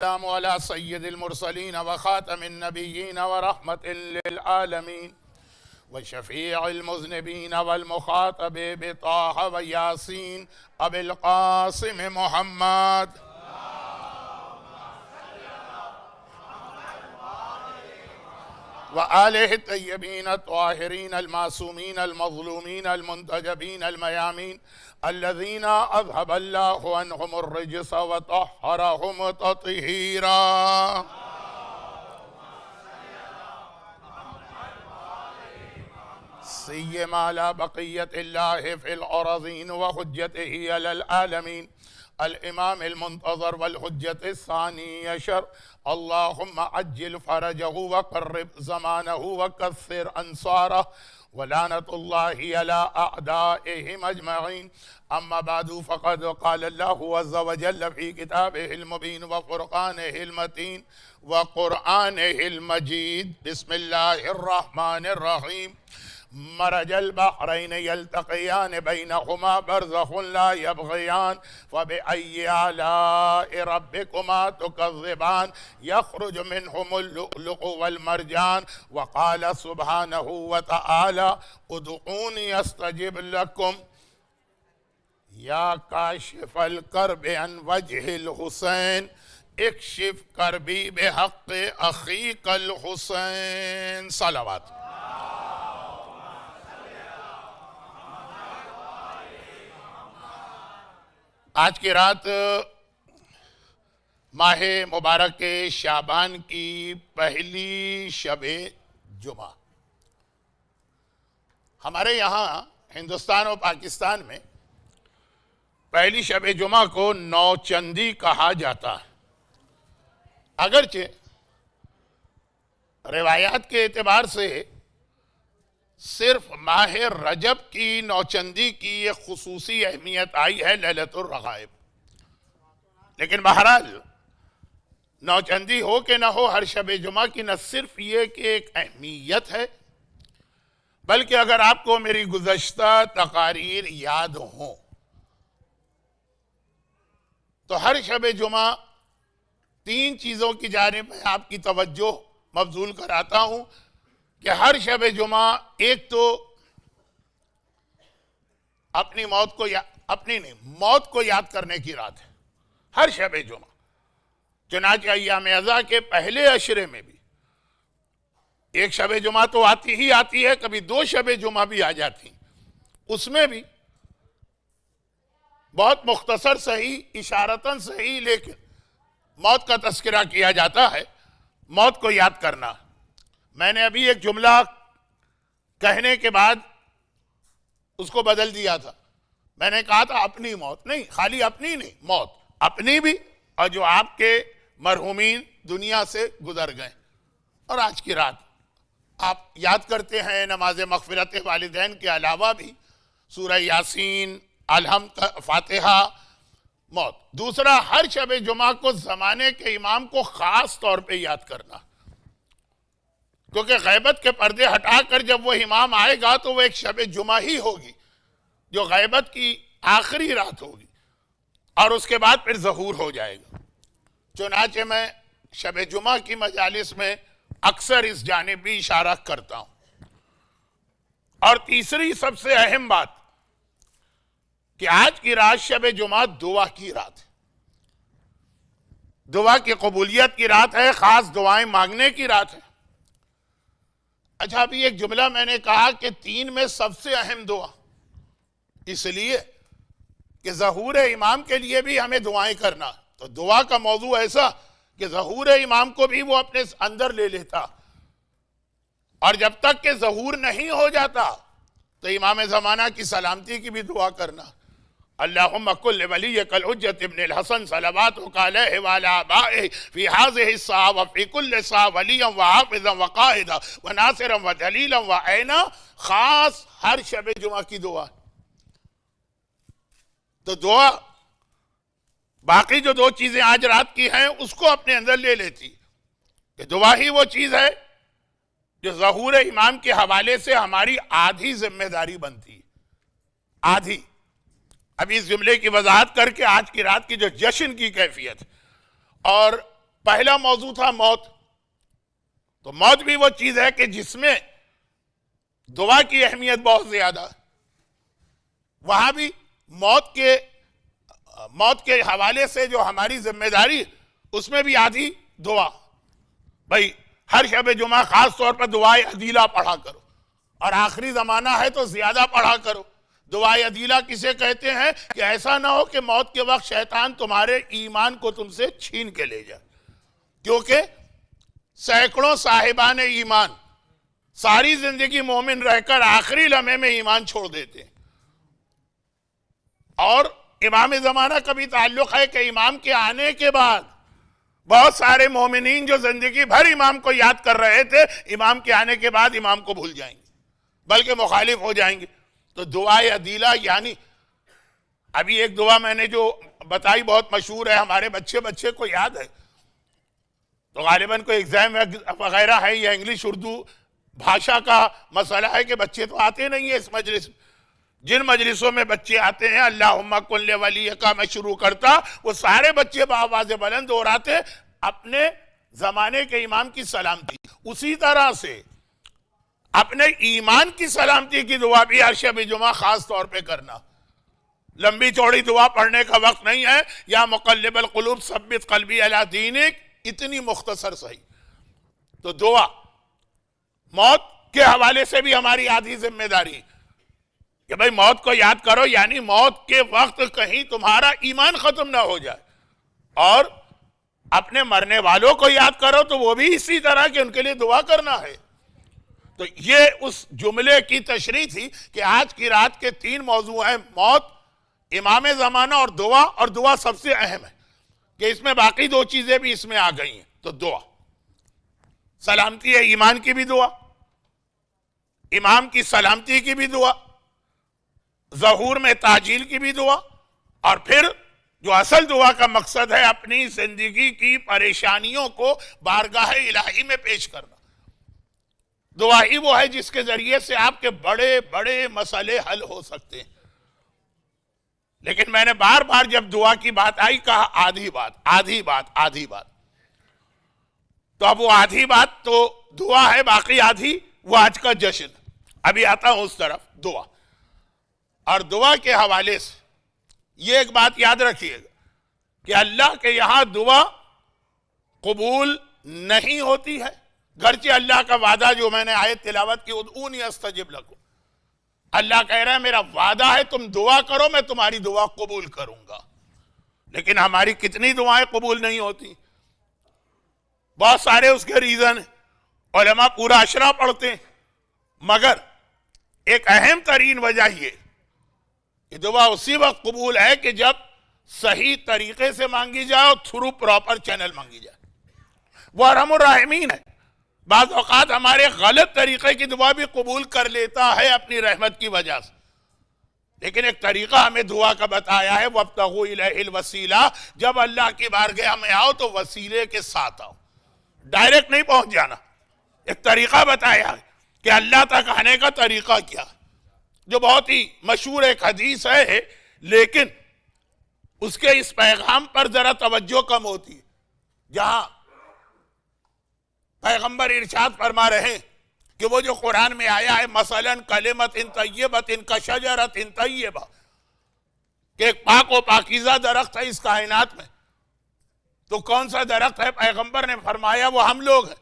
السلام على سيد المرسلين وخاتم النبيين ورحمة للعالمين وشفيع المذنبين والمخاطب بطه وياسين أبي القاسم محمد وآله الطيبين الطاهرين المعصومين المظلومين المنتجبين الميامين الذين أذهب الله عنهم الرجس وطهرهم تطهيرا. سيما على بقية الله في الأراضين وحجته على العالمين الإمام المنتظر والحجة الثاني عشر، اللهم عجل فرجه وقرب زمانه وكثر أنصاره ولعنة الله على أعدائهم أجمعين. أما بعد، فقد قال الله عز وجل في كتابه المبين وفرقانه المتين وقرآنه المجيد: بسم الله الرحمن الرحيم. مرج البحرين يلتقيان بينهما برزخ لا يبغيان فبأي آلاء ربكما تكذبان يخرج منهم اللؤلؤ والمرجان. وقال سبحانه وتعالى: ادعوني استجب لكم. يا كاشف الكرب عن وجه الحسين اكشف كربي بحق أخيك الحسين. صلوات. آج کی رات ماہ مبارک شعبان کی پہلی شب جمعہ ہمارے یہاں ہندوستان اور پاکستان میں پہلی شب جمعہ کو نوچندی کہا جاتا ہے. اگرچہ روایات کے اعتبار سے صرف ماہ رجب کی نوچندی کی ایک خصوصی اہمیت آئی ہے، لیلۃ الرغائب. لیکن بہرحال نوچندی ہو کہ نہ ہو، ہر شب جمعہ کی نہ صرف یہ کہ ایک اہمیت ہے، بلکہ اگر آپ کو میری گزشتہ تقاریر یاد ہوں تو ہر شب جمعہ تین چیزوں کی جانب میں آپ کی توجہ مبذول کراتا ہوں کہ ہر شب جمعہ ایک تو اپنی موت کو یاد کرنے کی رات ہے. ہر شب جمعہ، چنانچہ ایام عزا کے پہلے عشرے میں بھی ایک شب جمعہ تو آتی ہی آتی ہے، کبھی دو شب جمعہ بھی آ جاتی ہیں. اس میں بھی بہت مختصر صحیح، اشارتاً صحیح، لیکن موت کا تذکرہ کیا جاتا ہے. موت کو یاد کرنا. میں نے ابھی ایک جملہ کہنے کے بعد اس کو بدل دیا تھا. میں نے کہا تھا اپنی موت نہیں، خالی اپنی نہیں، موت اپنی بھی اور جو آپ کے مرحومین دنیا سے گزر گئے. اور آج کی رات آپ یاد کرتے ہیں نماز مغفرت والدین کے علاوہ بھی سورہ یاسین، الحمد، فاتحہ، موت. دوسرا، ہر شب جمعہ کو زمانے کے امام کو خاص طور پہ یاد کرنا، کیونکہ غیبت کے پردے ہٹا کر جب وہ امام آئے گا تو وہ ایک شب جمعہ ہی ہوگی جو غیبت کی آخری رات ہوگی، اور اس کے بعد پھر ظہور ہو جائے گا. چنانچہ میں شب جمعہ کی مجالس میں اکثر اس جانب بھی اشارہ کرتا ہوں. اور تیسری سب سے اہم بات کہ آج کی رات شب جمعہ دعا کی رات ہے، دعا کی قبولیت کی رات ہے، خاص دعائیں مانگنے کی رات ہے. اچھا، ابھی ایک جملہ میں نے کہا کہ تین میں سب سے اہم دعا، اس لیے کہ ظہور امام کے لیے بھی ہمیں دعائیں کرنا. تو دعا کا موضوع ایسا کہ ظہور امام کو بھی وہ اپنے اندر لے لیتا، اور جب تک کہ ظہور نہیں ہو جاتا تو امام زمانہ کی سلامتی کی بھی دعا کرنا. اللہم کل ولیک الحجت ابن الحسن صلواتک علیہ وعلی آبائہ فی ہذہ الساعہ وفی کل ساعہ ولیا وحافظا وقائدا وناصرا ودلیلا وعینا. خاص ہر شب جمعہ کی دعا. تو دعا باقی جو دو چیزیں آج رات کی ہیں اس کو اپنے اندر لے لیتی کہ دعا ہی وہ چیز ہے جو ظہور امام کے حوالے سے ہماری آدھی ذمہ داری بنتی ہے. آدھی. ابھی اس جملے کی وضاحت کر کے آج کی رات کی جو جشن کی کیفیت اور پہلا موضوع تھا موت. تو موت بھی وہ چیز ہے کہ جس میں دعا کی اہمیت بہت زیادہ ہے. وہاں بھی موت کے حوالے سے جو ہماری ذمہ داری اس میں بھی آدھی دعا. بھائی ہر شب جمعہ خاص طور پر دعائے عدیلہ پڑھا کرو, اور آخری زمانہ ہے تو زیادہ پڑھا کرو. دعائے عدیلہ کسے کہتے ہیں؟ کہ ایسا نہ ہو کہ موت کے وقت شیطان تمہارے ایمان کو تم سے چھین کے لے جائے. کیونکہ سینکڑوں صاحبان ایمان ساری زندگی مومن رہ کر آخری لمحے میں ایمان چھوڑ دیتے ہیں. اور امام زمانہ کا بھی تعلق ہے کہ امام کے آنے کے بعد بہت سارے مومنین جو زندگی بھر امام کو یاد کر رہے تھے, امام کے آنے کے بعد امام کو بھول جائیں گے, بلکہ مخالف ہو جائیں گے. تو دعائے عدیلہ یعنی ابھی ایک دعا میں نے جو بتائی بہت مشہور ہے, ہمارے بچے کو یاد ہے. تو غالباً کوئی ایگزام وغیرہ ہے یا انگلش اردو بھاشا کا مسئلہ ہے کہ بچے تو آتے نہیں ہیں اس مجلس. جن مجلسوں میں بچے آتے ہیں اللہم کن لولیک میں شروع کرتا, وہ سارے بچے بآواز بلند دہراتے اپنے زمانے کے امام کی سلامتی. اسی طرح سے اپنے ایمان کی سلامتی کی دعا بھی ہر شب جمعہ خاص طور پہ کرنا. لمبی چوڑی دعا پڑھنے کا وقت نہیں ہے. یا مقلب القلوب ثبت قلبی علی دینک, اتنی مختصر صحیح. تو دعا موت کے حوالے سے بھی ہماری آدھی ذمہ داری کہ بھئی موت کو یاد کرو, یعنی موت کے وقت کہیں تمہارا ایمان ختم نہ ہو جائے. اور اپنے مرنے والوں کو یاد کرو تو وہ بھی اسی طرح کہ ان کے لیے دعا کرنا ہے. تو یہ اس جملے کی تشریح تھی کہ آج کی رات کے 3 موضوع ہیں: موت, امام زمانہ اور دعا. اور دعا سب سے اہم ہے کہ اس میں باقی 2 چیزیں بھی اس میں آ گئی ہیں. تو دعا, سلامتی ہے ایمان کی بھی دعا, امام کی سلامتی کی بھی دعا, ظہور میں تاجیل کی بھی دعا, اور پھر جو اصل دعا کا مقصد ہے اپنی زندگی کی پریشانیوں کو بارگاہ الہی میں پیش کرنا. دعا ہی وہ ہے جس کے ذریعے سے آپ کے بڑے بڑے مسئلے حل ہو سکتے ہیں. لیکن میں نے بار بار جب دعا کی بات آئی کہا آدھی بات آدھی بات آدھی بات. تو اب وہ آدھی بات تو دعا ہے, باقی آدھی وہ آج کا جشن. ابھی آتا ہوں اس طرف. دعا اور دعا کے حوالے سے یہ ایک بات یاد رکھیے گا کہ اللہ کے یہاں دعا قبول نہیں ہوتی ہے, گرچہ اللہ کا وعدہ جو میں نے آیت تلاوت کی ادعونی استجب لکم, اللہ کہہ رہا ہے میرا وعدہ ہے تم دعا کرو میں تمہاری دعا قبول کروں گا. لیکن ہماری کتنی دعائیں قبول نہیں ہوتی؟ بہت سارے اس کے ریزن ہیں. علماء پورا اشرا پڑھتے ہیں, مگر ایک اہم ترین وجہ یہ کہ دعا اسی وقت قبول ہے کہ جب صحیح طریقے سے مانگی جائے اور تھرو پراپر چینل مانگی جائے. وہ ارحم الراحمین ہے. بعض اوقات ہمارے غلط طریقے کی دعا بھی قبول کر لیتا ہے اپنی رحمت کی وجہ سے. لیکن ایک طریقہ ہمیں دعا کا بتایا ہے, وَابْتَغُوا إِلَيْهِ الْوَسِيلَةَ, جب اللہ کی بارگاہ میں آؤ تو وسیلے کے ساتھ آؤ, ڈائریکٹ نہیں پہنچ جانا. ایک طریقہ بتایا ہے کہ اللہ تک آنے کا طریقہ کیا, جو بہت ہی مشہور ایک حدیث ہے, لیکن اس کے اس پیغام پر ذرا توجہ کم ہوتی ہے. جہاں پیغمبر ارشاد فرما رہے ہیں کہ وہ جو قرآن میں آیا ہے مثلاً کلمت طیبۃ کشجرۃ طیبہ, کہ ایک پاک و پاکیزہ درخت ہے اس کائنات میں. تو کون سا درخت ہے؟ پیغمبر نے فرمایا وہ ہم لوگ ہیں.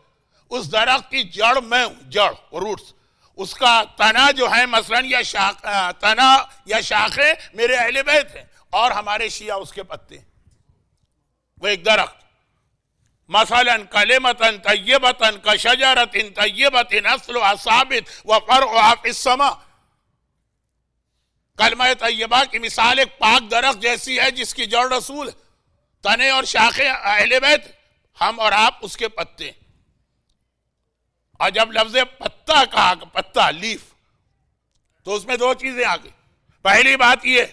اس درخت کی جڑ میں ہوں, جڑ روٹس, اس کا تنا جو ہے مثلاً یا تنا یا شاخیں میرے اہل بیت ہیں, اور ہمارے شیعہ اس کے پتے ہیں. وہ ایک درخت مثلاً کلمۃ طیبۃ کشجرۃ طیبۃ اصلها ثابت وفرعها فی السماء. کلمہ طیبہ کی مثال ایک پاک درخت جیسی ہے جس کی جڑ رسول ہے, تنے اور شاخیں اہل بیت, ہم اور آپ اس کے پتے. اور جب لفظ پتا کہا, پتا لیف, تو اس میں 2 چیزیں آ گئی. پہلی بات یہ,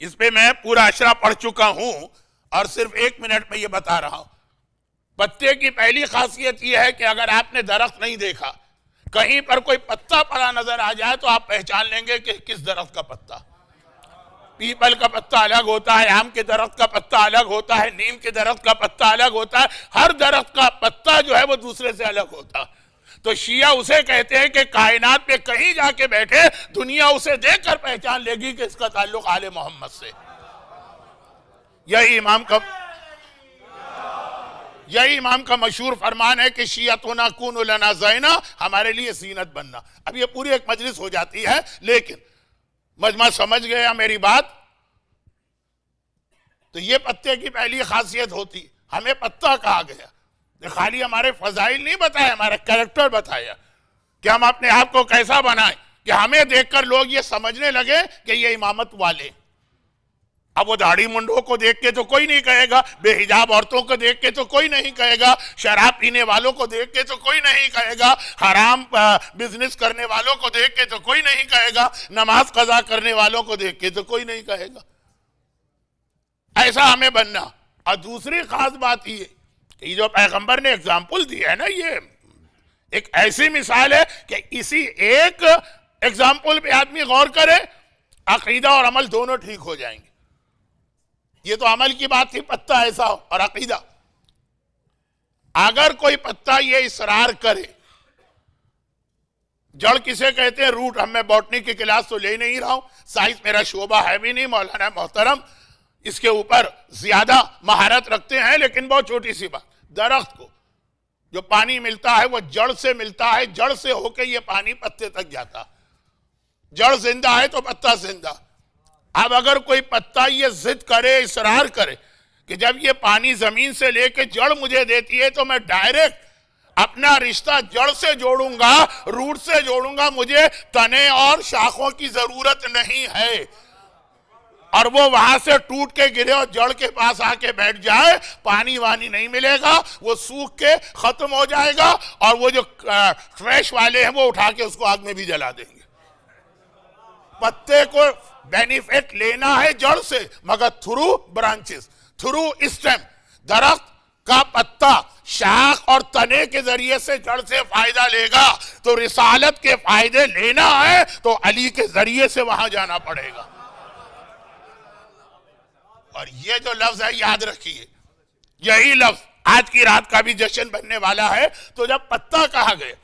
اس پہ میں پورا اشرا پڑھ چکا ہوں اور صرف 1 منٹ میں یہ بتا رہا ہوں. پتے کی پہلی خاصیت یہ ہے کہ اگر آپ نے درخت نہیں دیکھا, کہیں پر کوئی پتا پڑا نظر آ جائے تو آپ پہچان لیں گے کہ کس درخت کا پتا. پیپل کا پتا الگ ہوتا ہے، آم کے درخت کا پتا الگ ہوتا ہے، نیم کے درخت کا پتا الگ ہوتا ہے، ہر درخت کا پتا جو ہے وہ دوسرے سے الگ ہوتا ہے۔ تو شیعہ اسے کہتے ہیں کہ کائنات پہ کہیں جا کے بیٹھے دنیا اسے دیکھ کر پہچان لے گی کہ اس کا تعلق آل محمد سے۔ یہی امام کا مشہور فرمان ہے کہ شیعتنا کون لنا زینا، ہمارے لیے زینت بننا۔ اب یہ پوری ایک مجلس ہو جاتی ہے، لیکن مجمع سمجھ گیا میری بات؟ تو یہ پتے کی پہلی خاصیت ہوتی، ہمیں پتا کہا گیا، خالی ہمارے فضائل نہیں بتایا، ہمارا کریکٹر بتایا کہ ہم اپنے آپ کو کیسا بنائیں کہ ہمیں دیکھ کر لوگ یہ سمجھنے لگے کہ یہ امامت والے۔ اب وہ داڑھی منڈوں کو دیکھ کے تو کوئی نہیں کہے گا، بے حجاب عورتوں کو دیکھ کے تو کوئی نہیں کہے گا، شراب پینے والوں کو دیکھ کے تو کوئی نہیں کہے گا، حرام بزنس کرنے والوں کو دیکھ کے تو کوئی نہیں کہے گا، نماز قضا کرنے والوں کو دیکھ کے تو کوئی نہیں کہے گا۔ ایسا ہمیں بننا۔ اور دوسری خاص بات یہ کہ جو پیغمبر نے اگزامپل دی ہے نا، یہ ایک ایسی مثال ہے کہ اسی ایک اگزامپل پہ آدمی غور کرے، عقیدہ اور عمل دونوں ٹھیک ہو جائیں گے۔ یہ تو عمل کی بات تھی، پتا ایسا ہو، اور عقیدہ۔ اگر کوئی پتا یہ اصرار کرے، جڑ کسے کہتے ہیں؟ روٹ۔ ہم میں باٹنی کی کلاس تو لے نہیں رہا ہوں، سائنس میرا شعبہ ہے بھی نہیں، مولانا محترم اس کے اوپر زیادہ مہارت رکھتے ہیں، لیکن بہت چھوٹی سی بات، درخت کو جو پانی ملتا ہے وہ جڑ سے ملتا ہے، جڑ سے ہو کے یہ پانی پتے تک جاتا۔ جڑ زندہ ہے تو پتا زندہ۔ اب اگر کوئی پتا یہ ضد کرے، اصرار کرے کہ جب یہ پانی زمین سے لے کے جڑ مجھے دیتی ہے تو میں ڈائریکٹ اپنا رشتہ جڑ سے جوڑوں گا، روٹ سے جوڑوں گا، مجھے تنے اور شاخوں کی ضرورت نہیں ہے، اور وہ وہاں سے ٹوٹ کے گرے اور جڑ کے پاس آ کے بیٹھ جائے، پانی وانی نہیں ملے گا، وہ سوکھ کے ختم ہو جائے گا، اور وہ جو ٹریش والے ہیں وہ اٹھا کے اس کو آگ میں بھی جلا دیں گے۔ پتے کو بینیفٹ لینا ہے جڑ سے، مگر تھرو برانچز، تھرو اسٹیم۔ درخت کا پتا شاخ اور تنے کے ذریعے سے جڑ سے فائدہ لے گا، تو رسالت کے فائدے لینا ہے تو علی کے ذریعے سے وہاں جانا پڑے گا۔ اور یہ جو لفظ ہے یاد رکھیے، یہی لفظ آج کی رات کا بھی جشن بننے والا ہے۔ تو جب پتا کہا گیا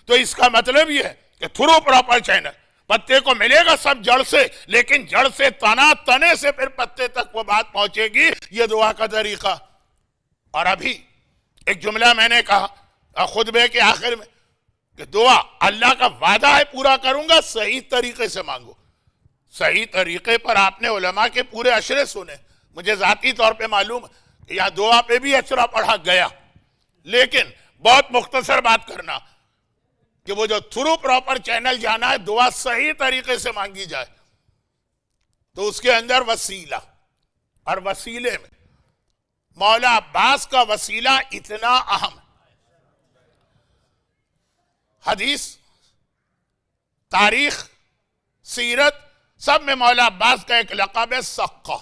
تو اس کا مطلب یہ ہے کہ تھرو پراپر چینل، پتے کو ملے گا سب جڑ سے، لیکن جڑ سے تنا، تنے سے پھر پتے تک وہ بات پہنچے گی۔ یہ دعا کا طریقہ۔ اور ابھی ایک جملہ میں نے کہا خطبے کے آخر میں کہ دعا اللہ کا وعدہ ہے پورا کروں گا، صحیح طریقے سے مانگو۔ صحیح طریقے پر آپ نے علماء کے پورے اشرے سنے، مجھے ذاتی طور پہ معلوم ہے کہ یہاں دعا پہ بھی اشرا پڑھا گیا، لیکن بہت مختصر بات کرنا کہ وہ جو تھرو پراپر چینل جانا ہے، دعا صحیح طریقے سے مانگی جائے، تو اس کے اندر وسیلہ، اور وسیلے میں مولا عباس کا وسیلہ اتنا اہم ہے۔ حدیث، تاریخ، سیرت، سب میں مولا عباس کا ایک لقب ہے سقہ،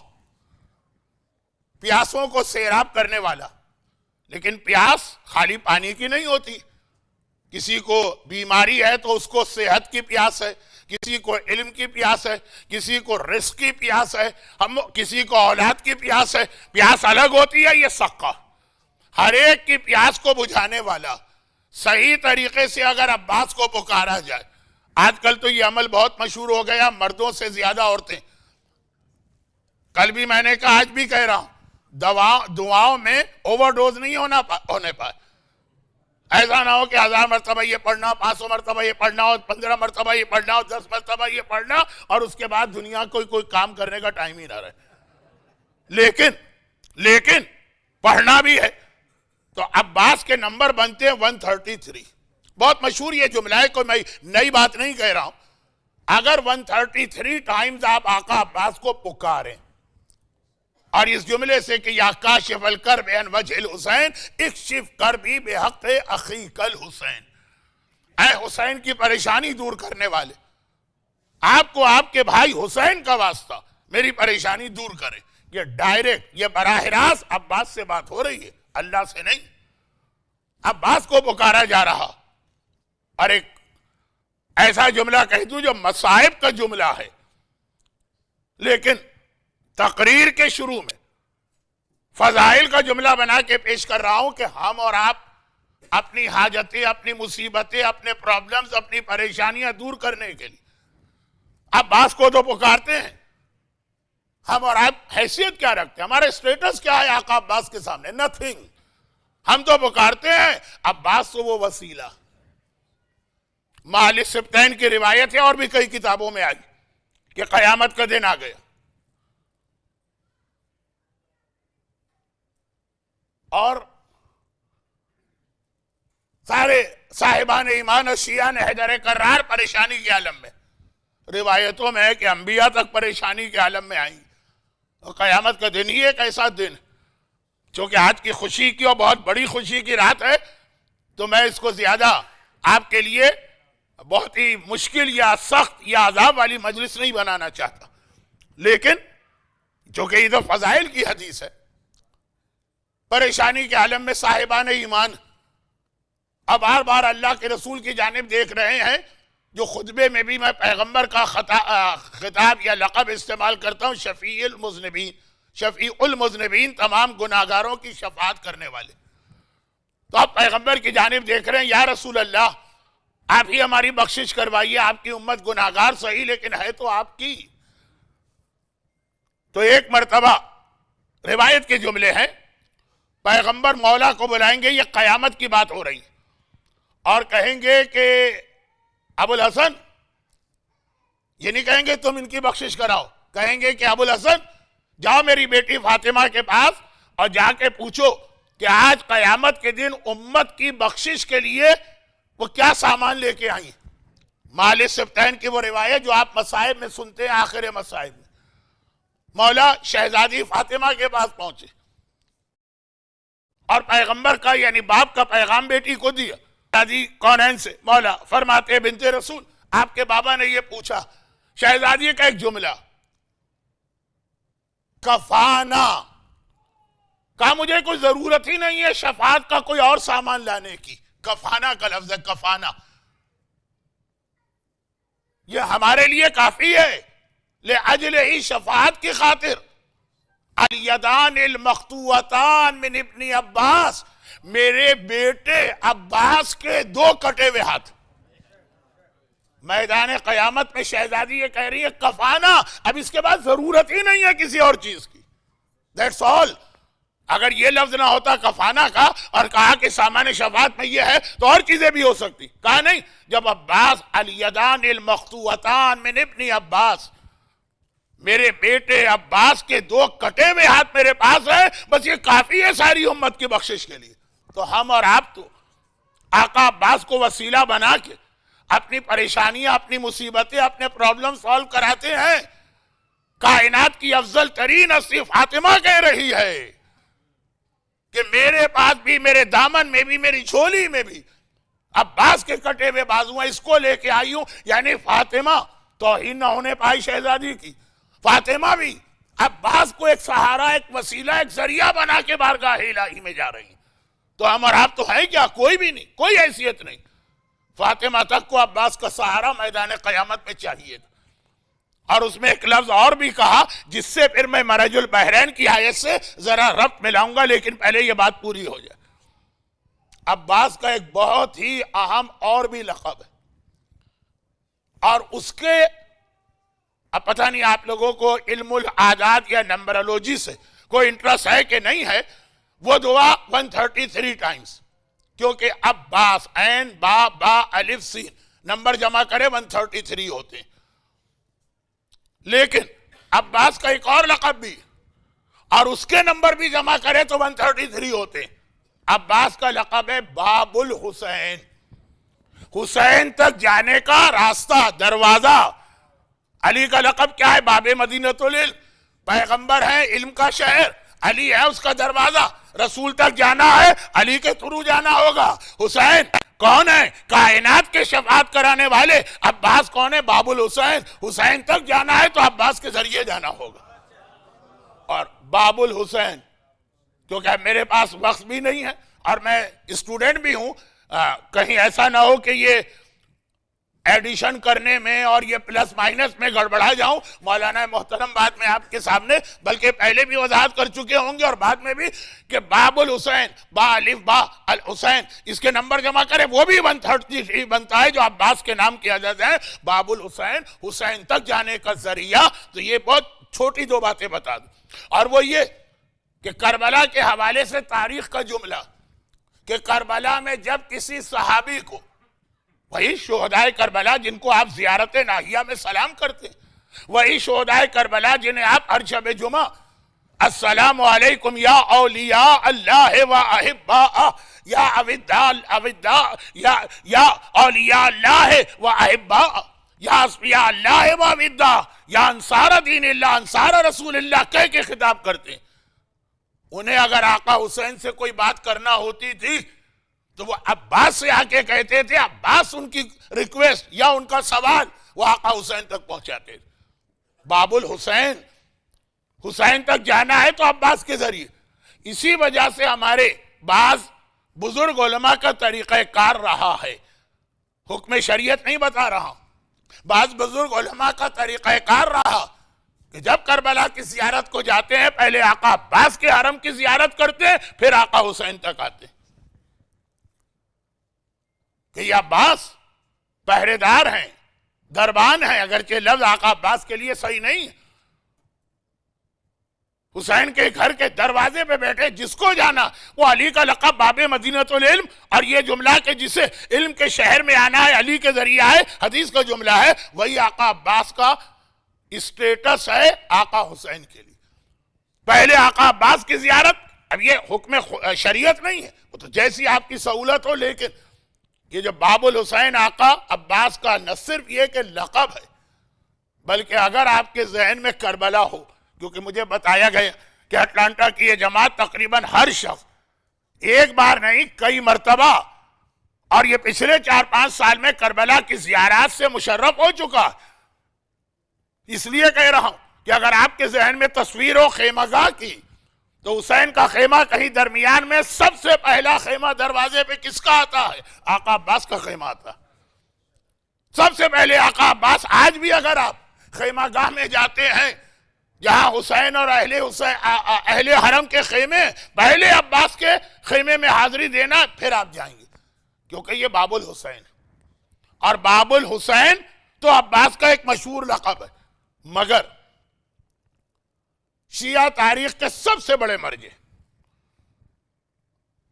پیاسوں کو سیراب کرنے والا۔ لیکن پیاس خالی پانی کی نہیں ہوتی، کسی کو بیماری ہے تو اس کو صحت کی پیاس ہے، کسی کو علم کی پیاس ہے، کسی کو رزق کی پیاس ہے، کسی کو اولاد کی پیاس ہے۔ پیاس الگ ہوتی ہے، یہ سقہ ہر ایک کی پیاس کو بجھانے والا۔ صحیح طریقے سے اگر عباس کو پکارا جائے، آج کل تو یہ عمل بہت مشہور ہو گیا، مردوں سے زیادہ عورتیں۔ کل بھی میں نے کہا، آج بھی کہہ رہا ہوں، دعاؤں میں اوور ڈوز نہیں ہونے پائے۔ ایسا نہ ہو کہ 1000 مرتبہ یہ پڑھنا، 500 مرتبہ یہ پڑھنا، اور 15 مرتبہ یہ پڑھنا، اور 10 مرتبہ یہ پڑھنا، اور اس کے بعد دنیا کوئی کام کرنے کا ٹائم ہی نہ رہے۔ لیکن پڑھنا بھی ہے تو عباس کے نمبر بنتے ہیں 133۔ بہت مشہور یہ جملہ ہے، کوئی میں نئی بات نہیں کہہ رہا ہوں۔ اگر 133 ٹائمز آپ آقا عباس کو پکاریں، اور اس جملے سے کہ یا کاشف الکرب عن وجہ الحسین اکشف کربی بحق اخیک الحسین، اے حسین کی پریشانی دور کرنے والے، آپ کو آپ کے بھائی حسین کا واسطہ میری پریشانی دور کرے۔ یہ ڈائریکٹ، یہ براہ راست عباس سے بات ہو رہی ہے، اللہ سے نہیں۔ عباس کو پکارا جا رہا۔ اور ایک ایسا جملہ کہہ دوں جو مصائب کا جملہ ہے، لیکن تقریر کے شروع میں فضائل کا جملہ بنا کے پیش کر رہا ہوں کہ ہم اور آپ اپنی حاجتیں، اپنی مصیبتیں، اپنے پرابلمز، اپنی پریشانیاں دور کرنے کے لیے عباس کو تو پکارتے ہیں. ہم اور آپ حیثیت کیا رکھتے ہیں؟ ہمارا اسٹیٹس کیا ہے آقا عباس کے سامنے؟ نتھنگ. ہم تو پکارتے ہیں عباس تو وہ وسیلہ. مال سبتین کی روایت ہے اور بھی کئی کتابوں میں آئی کہ قیامت کا دن آ گیا اور سارے صاحبان ایمان اور شیعان حیدر کرار پریشانی کے عالم میں. روایتوں میں ہے کہ انبیاء تک پریشانی کے عالم میں آئیں. اور قیامت کا دن ہی ایک ایسا دن، چونکہ آج کی خوشی کی اور بہت بڑی خوشی کی رات ہے، تو میں اس کو زیادہ آپ کے لیے بہت ہی مشکل یا سخت یا عذاب والی مجلس نہیں بنانا چاہتا. لیکن چونکہ یہ تو فضائل کی حدیث ہے، پریشانی کے عالم میں صاحبان ایمان اب بار بار اللہ کے رسول کی جانب دیکھ رہے ہیں، جو خطبے میں بھی میں پیغمبر کا خطاب یا لقب استعمال کرتا ہوں، شفیع المذنبین. شفیع المذنبین، تمام گناہگاروں کی شفاعت کرنے والے. تو آپ پیغمبر کی جانب دیکھ رہے ہیں، یا رسول اللہ آپ ہی ہماری بخشش کروائیے، آپ کی امت گناہگار صحیح لیکن ہے تو آپ کی. تو ایک مرتبہ روایت کے جملے ہیں، پیغمبر مولا کو بلائیں گے، یہ قیامت کی بات ہو رہی اور کہیں گے کہ ابو الحسن، یہ نہیں کہیں گے تم ان کی بخشش کراؤ، کہیں گے کہ ابو الحسن جاؤ میری بیٹی فاطمہ کے پاس اور جا کے پوچھو کہ آج قیامت کے دن امت کی بخشش کے لیے وہ کیا سامان لے کے آئیں. مال سبتین کی وہ روایت جو آپ مصائب میں سنتے ہیں، آخر مصائب میں مولا شہزادی فاطمہ کے پاس پہنچے اور پیغمبر کا یعنی باپ کا پیغام بیٹی کو دیا. شہزادی کونین سے مولا فرماتے بنت رسول، آپ کے بابا نے یہ پوچھا. شہزادی کا ایک جملہ، کفانا، کہا مجھے کوئی ضرورت ہی نہیں ہے شفاعت کا کوئی اور سامان لانے کی. کفانا کا لفظ ہے، کفانا، یہ ہمارے لیے کافی ہے. لِأَجْلِ ہی شفاعت کی خاطر الیدان المقطوعتان من ابن عباس، میرے بیٹے عباس کے 2 کٹے ہوئے ہاتھ. میدان قیامت میں شہزادی یہ کہہ رہی ہے کفانا، اب اس کے بعد ضرورت ہی نہیں ہے کسی اور چیز کی. That's all. اگر یہ لفظ نہ ہوتا کفانا کا اور کہا کہ سامان شفاعت میں یہ ہے تو اور چیزیں بھی ہو سکتی. کہا نہیں، جب عباس الیدان المقطوعتان من ابن عباس، میرے بیٹے عباس کے 2 کٹے ہوئے ہاتھ میرے پاس ہے، بس یہ کافی ہے ساری امت کی بخشش کے لیے. تو ہم اور آپ تو آقا عباس کو وسیلہ بنا کے اپنی پریشانیاں، اپنی مصیبتیں، اپنے پرابلم سالو کراتے ہیں. کائنات کی افضل ترین ہستی فاطمہ کہہ رہی ہے کہ میرے پاس بھی، میرے دامن میں بھی، میری جھولی میں بھی عباس کے کٹے ہوئے بازو ہیں، اس کو لے کے آئی ہوں. یعنی فاطمہ توہین نہ ہونے پائی شہزادی کی، فاطمہ بھی عباس کو ایک سہارا، ایک وسیلہ، ایک ذریعہ بنا کے بارگاہ الہی میں جا رہی ہیں. تو ہم اور آپ تو ہیں کیا؟ کوئی بھی نہیں، کوئی حیثیت نہیں. فاطمہ تک کو عباس کا سہارا میدان قیامت میں چاہیے تھا. اور اس میں ایک لفظ اور بھی کہا جس سے پھر میں مرج البحرین کی آیت سے ذرا ربط ملاؤں گا، لیکن پہلے یہ بات پوری ہو جائے. عباس کا ایک بہت ہی اہم اور بھی لقب ہے، اور اس کے اب پتہ نہیں آپ لوگوں کو علم العادات یا نمبرولوجی سے کوئی انٹرسٹ ہے کہ نہیں ہے. وہ دعا 133 ٹائمز، کیونکہ عباس عین با با الف سین نمبر جمع کرے 133 ہوتے ہیں. لیکن عباس کا ایک اور لقب بھی، اور اس کے نمبر بھی جمع کرے تو 133 ہوتے ہیں. عباس کا لقب ہے باب الحسین، حسین تک جانے کا راستہ، دروازہ. علی کا لقب کیا ہے؟ باب مدینۃ العلم، پیغمبر ہے علم کا شہر، علی ہے اس کا دروازہ. رسول تک جانا ہے علی کے تھرو جانا ہوگا. حسین کون ہے؟ کائنات کے شفاعت کرانے والے. عباس کون ہے؟ باب الحسین، حسین تک جانا ہے تو عباس کے ذریعے جانا ہوگا. اور باب الحسین، کیونکہ میرے پاس وقت بھی نہیں ہے اور میں اسٹوڈنٹ بھی ہوں، کہیں ایسا نہ ہو کہ یہ ایڈیشن کرنے میں اور یہ پلس مائنس میں گڑبڑا جاؤں. مولانا محترم بعد میں آپ کے سامنے بلکہ پہلے بھی وضاحت کر چکے ہوں گے اور بعد میں بھی کہ باب الحسین با الف با الحسین اس کے نمبر جمع کرے وہ بھی 133 بنتا ہے جو عباس کے نام کی عدد ہے. باب الحسین حسین تک جانے کا ذریعہ. تو یہ بہت چھوٹی دو باتیں بتا دوں اور وہ یہ کہ کربلا کے حوالے سے تاریخ کا جملہ کہ کربلا میں جب کسی صحابی کو وہی شہدائے کربلا جن کو آپ زیارت ناہیہ میں سلام کرتے ہیں وہی شہدائے کربلا جنہیں آپ ہر شب جمعہ السلام علیکم یا اولیاء اللہ و احباء یا اوداء یا اولیاء اللہ و احباء یا اصفیاء اللہ و اوداء یا انصار دین اللہ انصار رسول اللہ کہہ کے خطاب کرتے ہیں. انہیں اگر آقا حسین سے کوئی بات کرنا ہوتی تھی تو وہ عباس سے آ کے کہتے تھے. عباس ان کی ریکویسٹ یا ان کا سوال وہ آقا حسین تک پہنچاتے تھے. باب الحسین حسین تک جانا ہے تو عباس کے ذریعے. اسی وجہ سے ہمارے بعض بزرگ علماء کا طریقہ کار رہا ہے. حکم شریعت نہیں بتا رہا. بعض بزرگ علماء کا طریقہ کار رہا کہ جب کربلا کی زیارت کو جاتے ہیں پہلے آقا عباس کے حرم کی زیارت کرتے ہیں پھر آقا حسین تک آتے ہیں. کہ یہ عباس پہرے دار ہیں دربان ہیں اگرچہ لفظ آقا عباس کے لیے صحیح نہیں ہے. حسین کے گھر کے دروازے پہ بیٹھے جس کو جانا وہ علی کا لقب باب مدینۃ العلم اور یہ جملہ کہ جسے علم کے شہر میں آنا ہے علی کے ذریعہ ہے حدیث کا جملہ ہے وہی آقا عباس کا اسٹیٹس ہے آقا حسین کے لیے. پہلے آقا عباس کی زیارت. اب یہ حکم شریعت نہیں ہے وہ تو جیسی آپ کی سہولت ہو لیکن یہ جو باب الحسین آقا عباس کا نہ صرف یہ کہ لقب ہے بلکہ اگر آپ کے ذہن میں کربلا ہو کیونکہ مجھے بتایا گیا کہ اٹلانٹا کی یہ جماعت تقریباً ہر شخص ایک بار نہیں کئی مرتبہ اور یہ پچھلے 4-5 سال میں کربلا کی زیارات سے مشرف ہو چکا. اس لیے کہہ رہا ہوں کہ اگر آپ کے ذہن میں تصویر ہو خیمہ گاہ کی تو حسین کا خیمہ کہیں درمیان میں سب سے پہلا خیمہ دروازے پہ کس کا آتا ہے؟ آقا عباس کا خیمہ آتا. سب سے پہلے آقا عباس. آج بھی اگر آپ خیمہ گاہ میں جاتے ہیں جہاں حسین اور اہل حرم کے خیمے پہلے عباس کے خیمے میں حاضری دینا پھر آپ جائیں گے کیونکہ یہ باب الحسین اور باب الحسین تو عباس کا ایک مشہور لقب ہے. مگر شیعہ تاریخ کے سب سے بڑے مرجع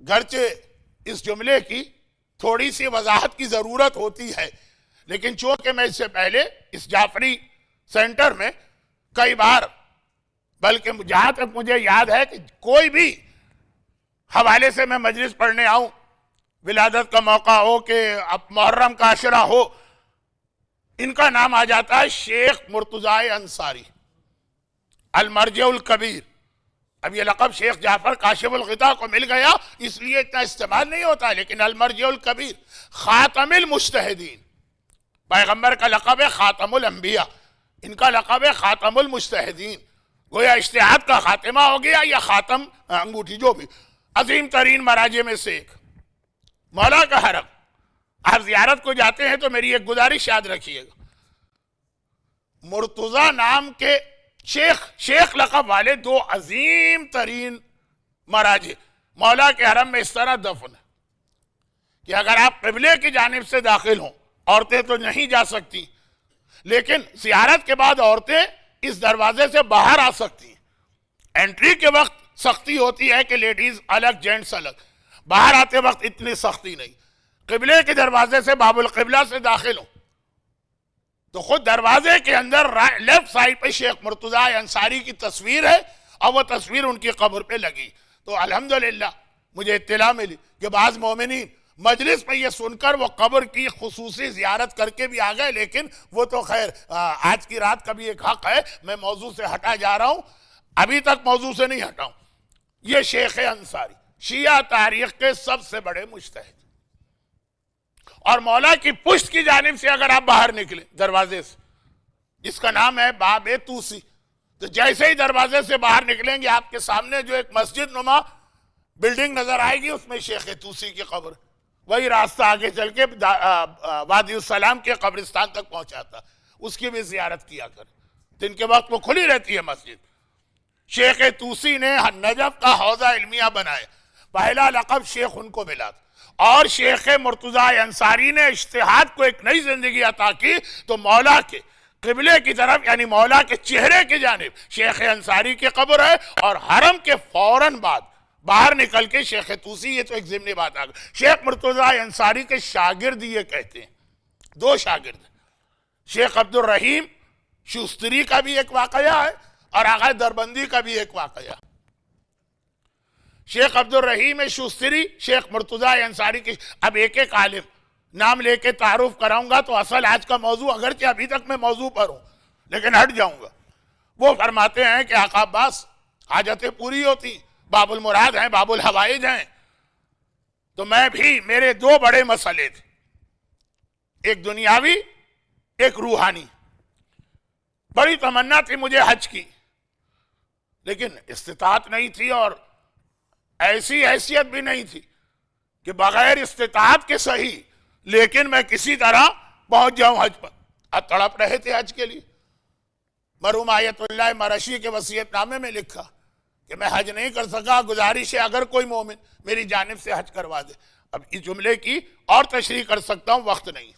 گرچہ اس جملے کی تھوڑی سی وضاحت کی ضرورت ہوتی ہے لیکن چونکہ میں اس سے پہلے اس جعفری سینٹر میں کئی بار بلکہ جہاں تک مجھے یاد ہے کہ کوئی بھی حوالے سے میں مجلس پڑھنے آؤں ولادت کا موقع ہو کہ اب محرم کا عشرہ ہو ان کا نام آ جاتا ہے شیخ مرتضی انصاری المرجع الکبیر. اب یہ لقب شیخ جعفر کاشف الغطاء کو مل گیا اس لیے اتنا استعمال نہیں ہوتا لیکن المرجع الکبیر خاتم المجتہدین. پیغمبر کا لقب ہے خاتم الانبیاء ان کا لقب ہے خاتم المجتہدین. گویا اجتہاد کا خاتمہ ہو گیا یا خاتم انگوٹھی جو بھی. عظیم ترین مراجع میں سے ایک مولا کا حرم. آپ زیارت کو جاتے ہیں تو میری ایک گزارش یاد رکھیے گا مرتضی نام کے شیخ لقب والے دو عظیم ترین مراجع مولا کے حرم میں اس طرح دفن ہے کہ اگر آپ قبلے کی جانب سے داخل ہوں عورتیں تو نہیں جا سکتی لیکن زیارت کے بعد عورتیں اس دروازے سے باہر آ سکتی ہیں. انٹری کے وقت سختی ہوتی ہے کہ لیڈیز الگ جینٹس الگ. باہر آتے وقت اتنی سختی نہیں. قبلے کے دروازے سے باب القبلہ سے داخل ہوں تو خود دروازے کے اندر لیفٹ سائڈ پہ شیخ مرتضی انصاری کی تصویر ہے اور وہ تصویر ان کی قبر پہ لگی. تو الحمدللہ مجھے اطلاع ملی کہ بعض مومنین مجلس میں یہ سن کر وہ قبر کی خصوصی زیارت کر کے بھی آ گئے لیکن وہ تو خیر آج کی رات کا بھی ایک حق ہے. میں موضوع سے ہٹا جا رہا ہوں ابھی تک موضوع سے نہیں ہٹا ہوں. یہ شیخ انصاری شیعہ تاریخ کے سب سے بڑے مجتہد اور مولا کی پشت کی جانب سے اگر آپ باہر نکلیں دروازے سے جس کا نام ہے باب توسی تو جیسے ہی دروازے سے باہر نکلیں گے آپ کے سامنے جو ایک مسجد نما بلڈنگ نظر آئے گی اس میں شیخ توسی کی قبر. وہی راستہ آگے چل کے وادی السلام کے قبرستان تک پہنچاتا، اس کی بھی زیارت کیا کر، دن کے وقت وہ کھلی رہتی ہے مسجد۔ شیخ طوسی نے نجف کا حوضہ علمیہ بنائے، پہلا لقب شیخ ان کو ملا تھا، اور شیخ مرتضی انصاری نے اجتہاد کو ایک نئی زندگی عطا کی، تو مولا کے قبلے کی طرف یعنی مولا کے چہرے کی جانب شیخ انصاری کی قبر ہے، اور حرم کے فوراً بعد باہر نکل کے شیخ طوسی، یہ تو ایک ضمنی بات آ گئی۔ شیخ مرتضی انصاری کے شاگرد یہ کہتے ہیں، دو شاگرد، شیخ عبد الرحیم شوستری کا بھی ایک واقعہ ہے اور آغا دربندی کا بھی ایک واقعہ۔ شیخ عبد الرحیم شوستری شیخ مرتضی انصاری کی، اب ایک ایک عالم نام لے کے تعارف کراؤں گا تو اصل آج کا موضوع، اگرچہ ابھی تک میں موضوع پر ہوں لیکن ہٹ جاؤں گا۔ وہ فرماتے ہیں کہ آقا عباس حاجتیں پوری ہوتی، باب المراد ہیں، باب الحوائج ہیں، تو میں بھی، میرے دو بڑے مسئلے تھے، ایک دنیاوی ایک روحانی۔ بڑی تمنا تھی مجھے حج کی، لیکن استطاعت نہیں تھی، اور ایسی حیثیت بھی نہیں تھی کہ بغیر استطاعت کے صحیح لیکن میں کسی طرح پہنچ جاؤں حج پر۔ اب تڑپ رہے تھے حج کے لیے۔ مرحوم آیت اللہ مرشی کے وصیت نامے میں لکھا کہ میں حج نہیں کر سکا، گزارش ہے اگر کوئی مومن میری جانب سے حج کروا دے۔ اب اس جملے کی اور تشریح کر سکتا ہوں، وقت نہیں۔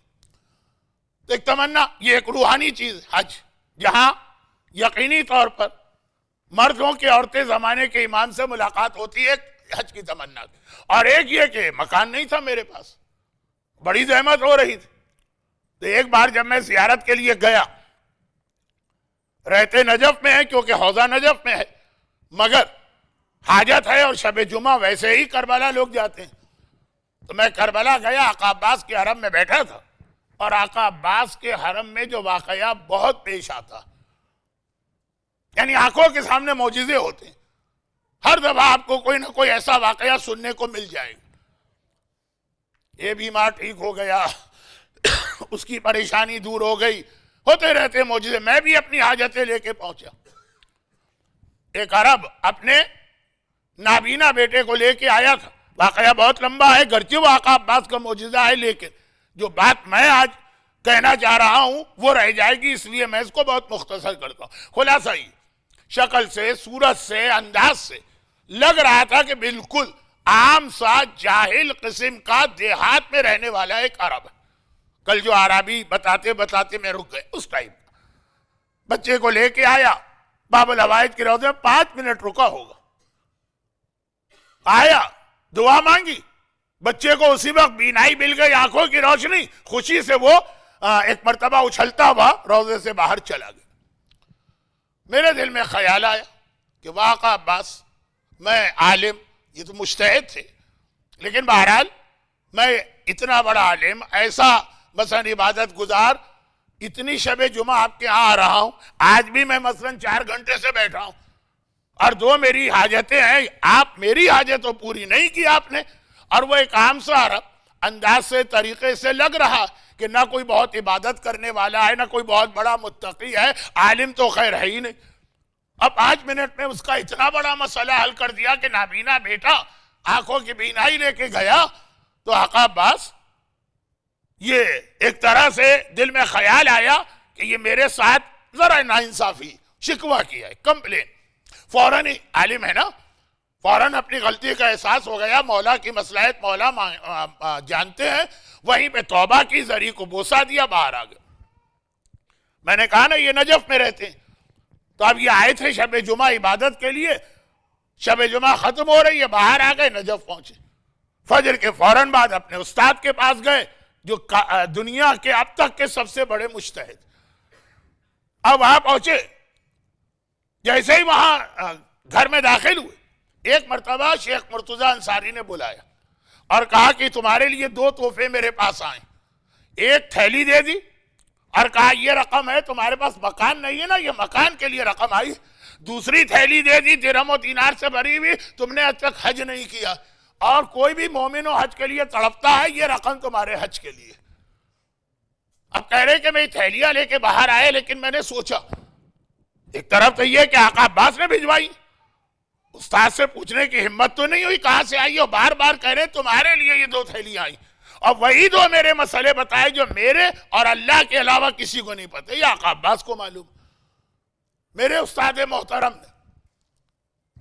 تو ایک تمنا، یہ ایک روحانی چیز حج، جہاں یقینی طور پر مردوں کے عورتیں زمانے کے امام سے ملاقات ہوتی ہے، حج کی تمنا۔ اور ایک یہ کہ مکان نہیں تھا میرے پاس، بڑی زحمت ہو رہی تھی۔ تو ایک بار جب میں زیارت کے لیے گیا، رہتے نجف میں ہے کیونکہ حوضہ نجف میں ہے، مگر حاجت ہے اور شب جمعہ ویسے ہی کربلا لوگ جاتے ہیں، تو میں کربلا گیا، آقا عباس کے حرم میں بیٹھا تھا، اور آقا عباس کے حرم میں جو واقعہ بہت پیش آتا، یعنی آنکھوں کے سامنے معجزے ہوتے ہیں، ہر دفعہ آپ کو کوئی نہ کوئی ایسا واقعہ سننے کو مل جائے گا۔ یہ بیمار ٹھیک ہو گیا، اس کی پریشانی دور ہو گئی، ہوتے رہتے معجزے۔ میں بھی اپنی حاجتیں لے کے پہنچا۔ ایک عرب اپنے نابینا بیٹے کو لے کے آیا تھا، واقعہ بہت لمبا ہے، گرچہ وہ آقا عباس کا معجزہ ہے، لیکن جو بات میں آج کہنا چاہ رہا ہوں وہ رہ جائے گی، اس لیے میں اس کو بہت مختصر کرتا ہوں۔ خلاصہ ہی، شکل سے، صورت سے، انداز سے لگ رہا تھا کہ بالکل عام سا جاہل قسم کا دیہات میں رہنے والا ایک عرب ہے۔ کل جو عربی بتاتے بتاتے میں رک گئے، اس ٹائپ کا بچے کو لے کے آیا، باب الحوائج کے روضے میں 5 منٹ رکا ہوگا، آیا، دعا مانگی، بچے کو اسی وقت بینائی مل گئی، آنکھوں کی روشنی، خوشی سے وہ ایک مرتبہ اچھلتا ہوا روضے سے باہر چلا گیا۔ میرے دل میں خیال آیا کہ واقع عباس، میں عالم، یہ تو مجتہد تھے، لیکن بہرحال میں اتنا بڑا عالم، ایسا مثلا عبادت گزار، اتنی شب جمعہ آپ کے ہاں آ رہا ہوں، آج بھی میں مثلا 4 گھنٹے سے بیٹھا ہوں، اور 2 میری حاجتیں ہیں، آپ میری حاجت تو پوری نہیں کی آپ نے۔ اور وہ ایک عام سا عرب انداز سے، طریقے سے لگ رہا کہ نہ کوئی بہت عبادت کرنے والا ہے، نہ کوئی بہت بڑا متقی ہے، عالم تو خیر ہے ہی نہیں۔ اب 5 منٹ میں اس کا اتنا بڑا مسئلہ حل کر دیا کہ نابینا بیٹا آنکھوں کی بینائی لے کے گیا۔ تو آقا عباس، یہ ایک طرح سے دل میں خیال آیا کہ یہ میرے ساتھ ذرا ناانصافی، شکوہ کیا ہے، کمپلین۔ فوراً ہی، عالم ہے نا، فوراً اپنی غلطی کا احساس ہو گیا، مولا کی مصلحت مولا جانتے ہیں، وہیں پہ توبہ کی، ذری کو بوسہ دیا، باہر آ گئے۔ میں نے کہا نا یہ نجف میں رہتے ہیں، تو اب یہ آئے تھے شب جمعہ عبادت کے لیے، شب جمعہ ختم ہو رہی ہے، باہر آ گئے، نجف پہنچے۔ فجر کے فوراً بعد اپنے استاد کے پاس گئے، جو دنیا کے اب تک کے سب سے بڑے مجتہد۔ اب وہاں پہنچے، جیسے ہی وہاں گھر میں داخل ہوئے، ایک مرتبہ شیخ مرتضی انصاری نے بلایا اور کہا کہ تمہارے لیے 2 تحفے میرے پاس آئیں۔ ایک تھیلی دے دی اور کہا یہ رقم ہے، تمہارے پاس مکان نہیں ہے نا، یہ مکان کے لیے رقم آئی۔ دوسری تھیلی دے دی، درہم و دینار سے بھری ہوئی، تم نے اب تک حج نہیں کیا، اور کوئی بھی مومن و حج کے لیے تڑپتا ہے، یہ رقم تمہارے حج کے لیے۔ اب کہہ رہے کہ میں تھیلیاں لے کے باہر آئے، لیکن میں نے سوچا ایک طرف تو یہ کہ آقا عباس نے بھجوائی، استاد سے پوچھنے کی ہمت تو نہیں ہوئی کہاں سے آئی، اور بار بار کہہ رہے تمہارے لیے یہ 2 تھیلیاں آئی۔ اور وہی دو میرے مسئلے بتائے جو میرے اور اللہ کے علاوہ کسی کو نہیں پتے. یہ آقا عباس کو معلوم. میرے استاد محترم نے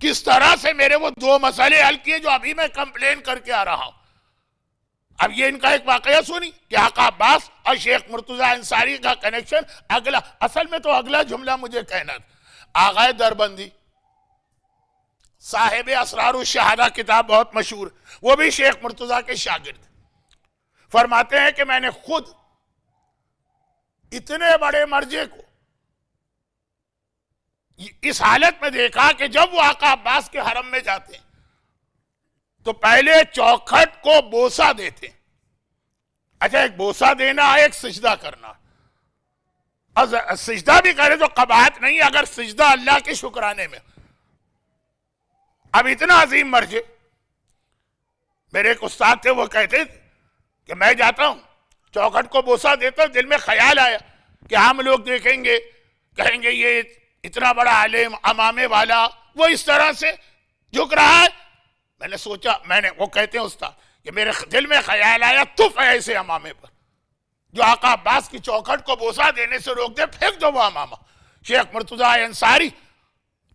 کس طرح سے میرے وہ دو مسئلے حل کیے جو ابھی میں کمپلین کر کے آ رہا ہوں. اب یہ ان کا ایک واقعہ سنی کہ آقا عباس اور شیخ مرتضیٰ انصاری کا کنیکشن. اصل میں تو اگلا جملہ مجھے کہنا تھا. آغا دربندی صاحب اسرار الشہادہ کتاب بہت مشہور, وہ بھی شیخ مرتضیٰ کے شاگرد, فرماتے ہیں کہ میں نے خود اتنے بڑے مرجع کو اس حالت میں دیکھا کہ جب وہ آقا عباس کے حرم میں جاتے ہیں تو پہلے چوکھٹ کو بوسہ دیتے. اچھا, ایک بوسہ دینا ہے, ایک سجدہ کرنا. اور سجدہ بھی کرے تو قباحت نہیں اگر سجدہ اللہ کے شکرانے میں. اب اتنا عظیم مرجع, میرے ایک استاد تھے, وہ کہتے تھے کہ میں جاتا ہوں چوکھٹ کو بوسہ دیتا ہوں, دل میں خیال آیا کہ عام لوگ دیکھیں گے کہیں گے یہ اتنا بڑا عالم امامے والا وہ اس طرح سے جھک رہا ہے. میں نے سوچا, وہ کہتے ہیں استاد کہ میرے دل میں خیال آیا تف ہے ایسے امامے پر جو آقا عباس کی چوکھٹ کو بوسہ دینے سے روک دے, پھینک دو وہ امامہ. شیخ مرتضیٰ انصاری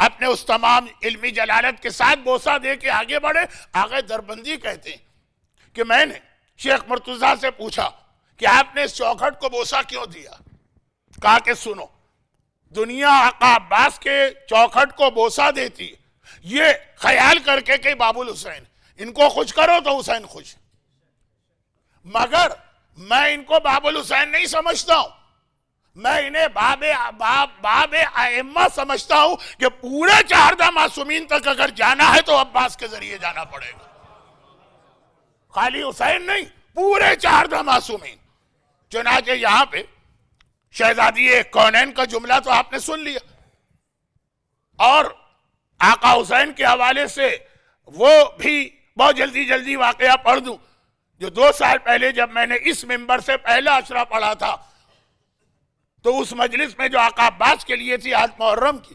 اپنے اس تمام علمی جلالت کے ساتھ بوسہ دے کے آگے بڑھے. آغا دربندی کہتے ہیں کہ میں نے شیخ مرتضیٰ سے پوچھا کہ آپ نے اس چوکھٹ کو بوسہ کیوں دیا؟ کہا کہ سنو, دنیا آقا عباس کے چوکھٹ کو بوسہ دیتی ہے یہ خیال کر کے کہ باب الحسین ان کو خوش کرو تو حسین خوش, مگر میں ان کو باب الحسین نہیں سمجھتا ہوں, میں انہیں باب ائمہ سمجھتا ہوں کہ پورے 14 معصومین تک اگر جانا ہے تو عباس کے ذریعے جانا پڑے گا, خالی حسین نہیں, پورے 14 معصومین. چنانچہ یہاں پہ شہزادی کونین کا جملہ تو آپ نے سن لیا, اور آقا حسین کے حوالے سے وہ بھی بہت جلدی واقعہ پڑھ دوں جو 2 سال پہلے جب میں نے اس منبر سے پہلا اشرا پڑھا تھا تو اس مجلس میں جو آقا عباس کے لیے تھی آج محرم کی,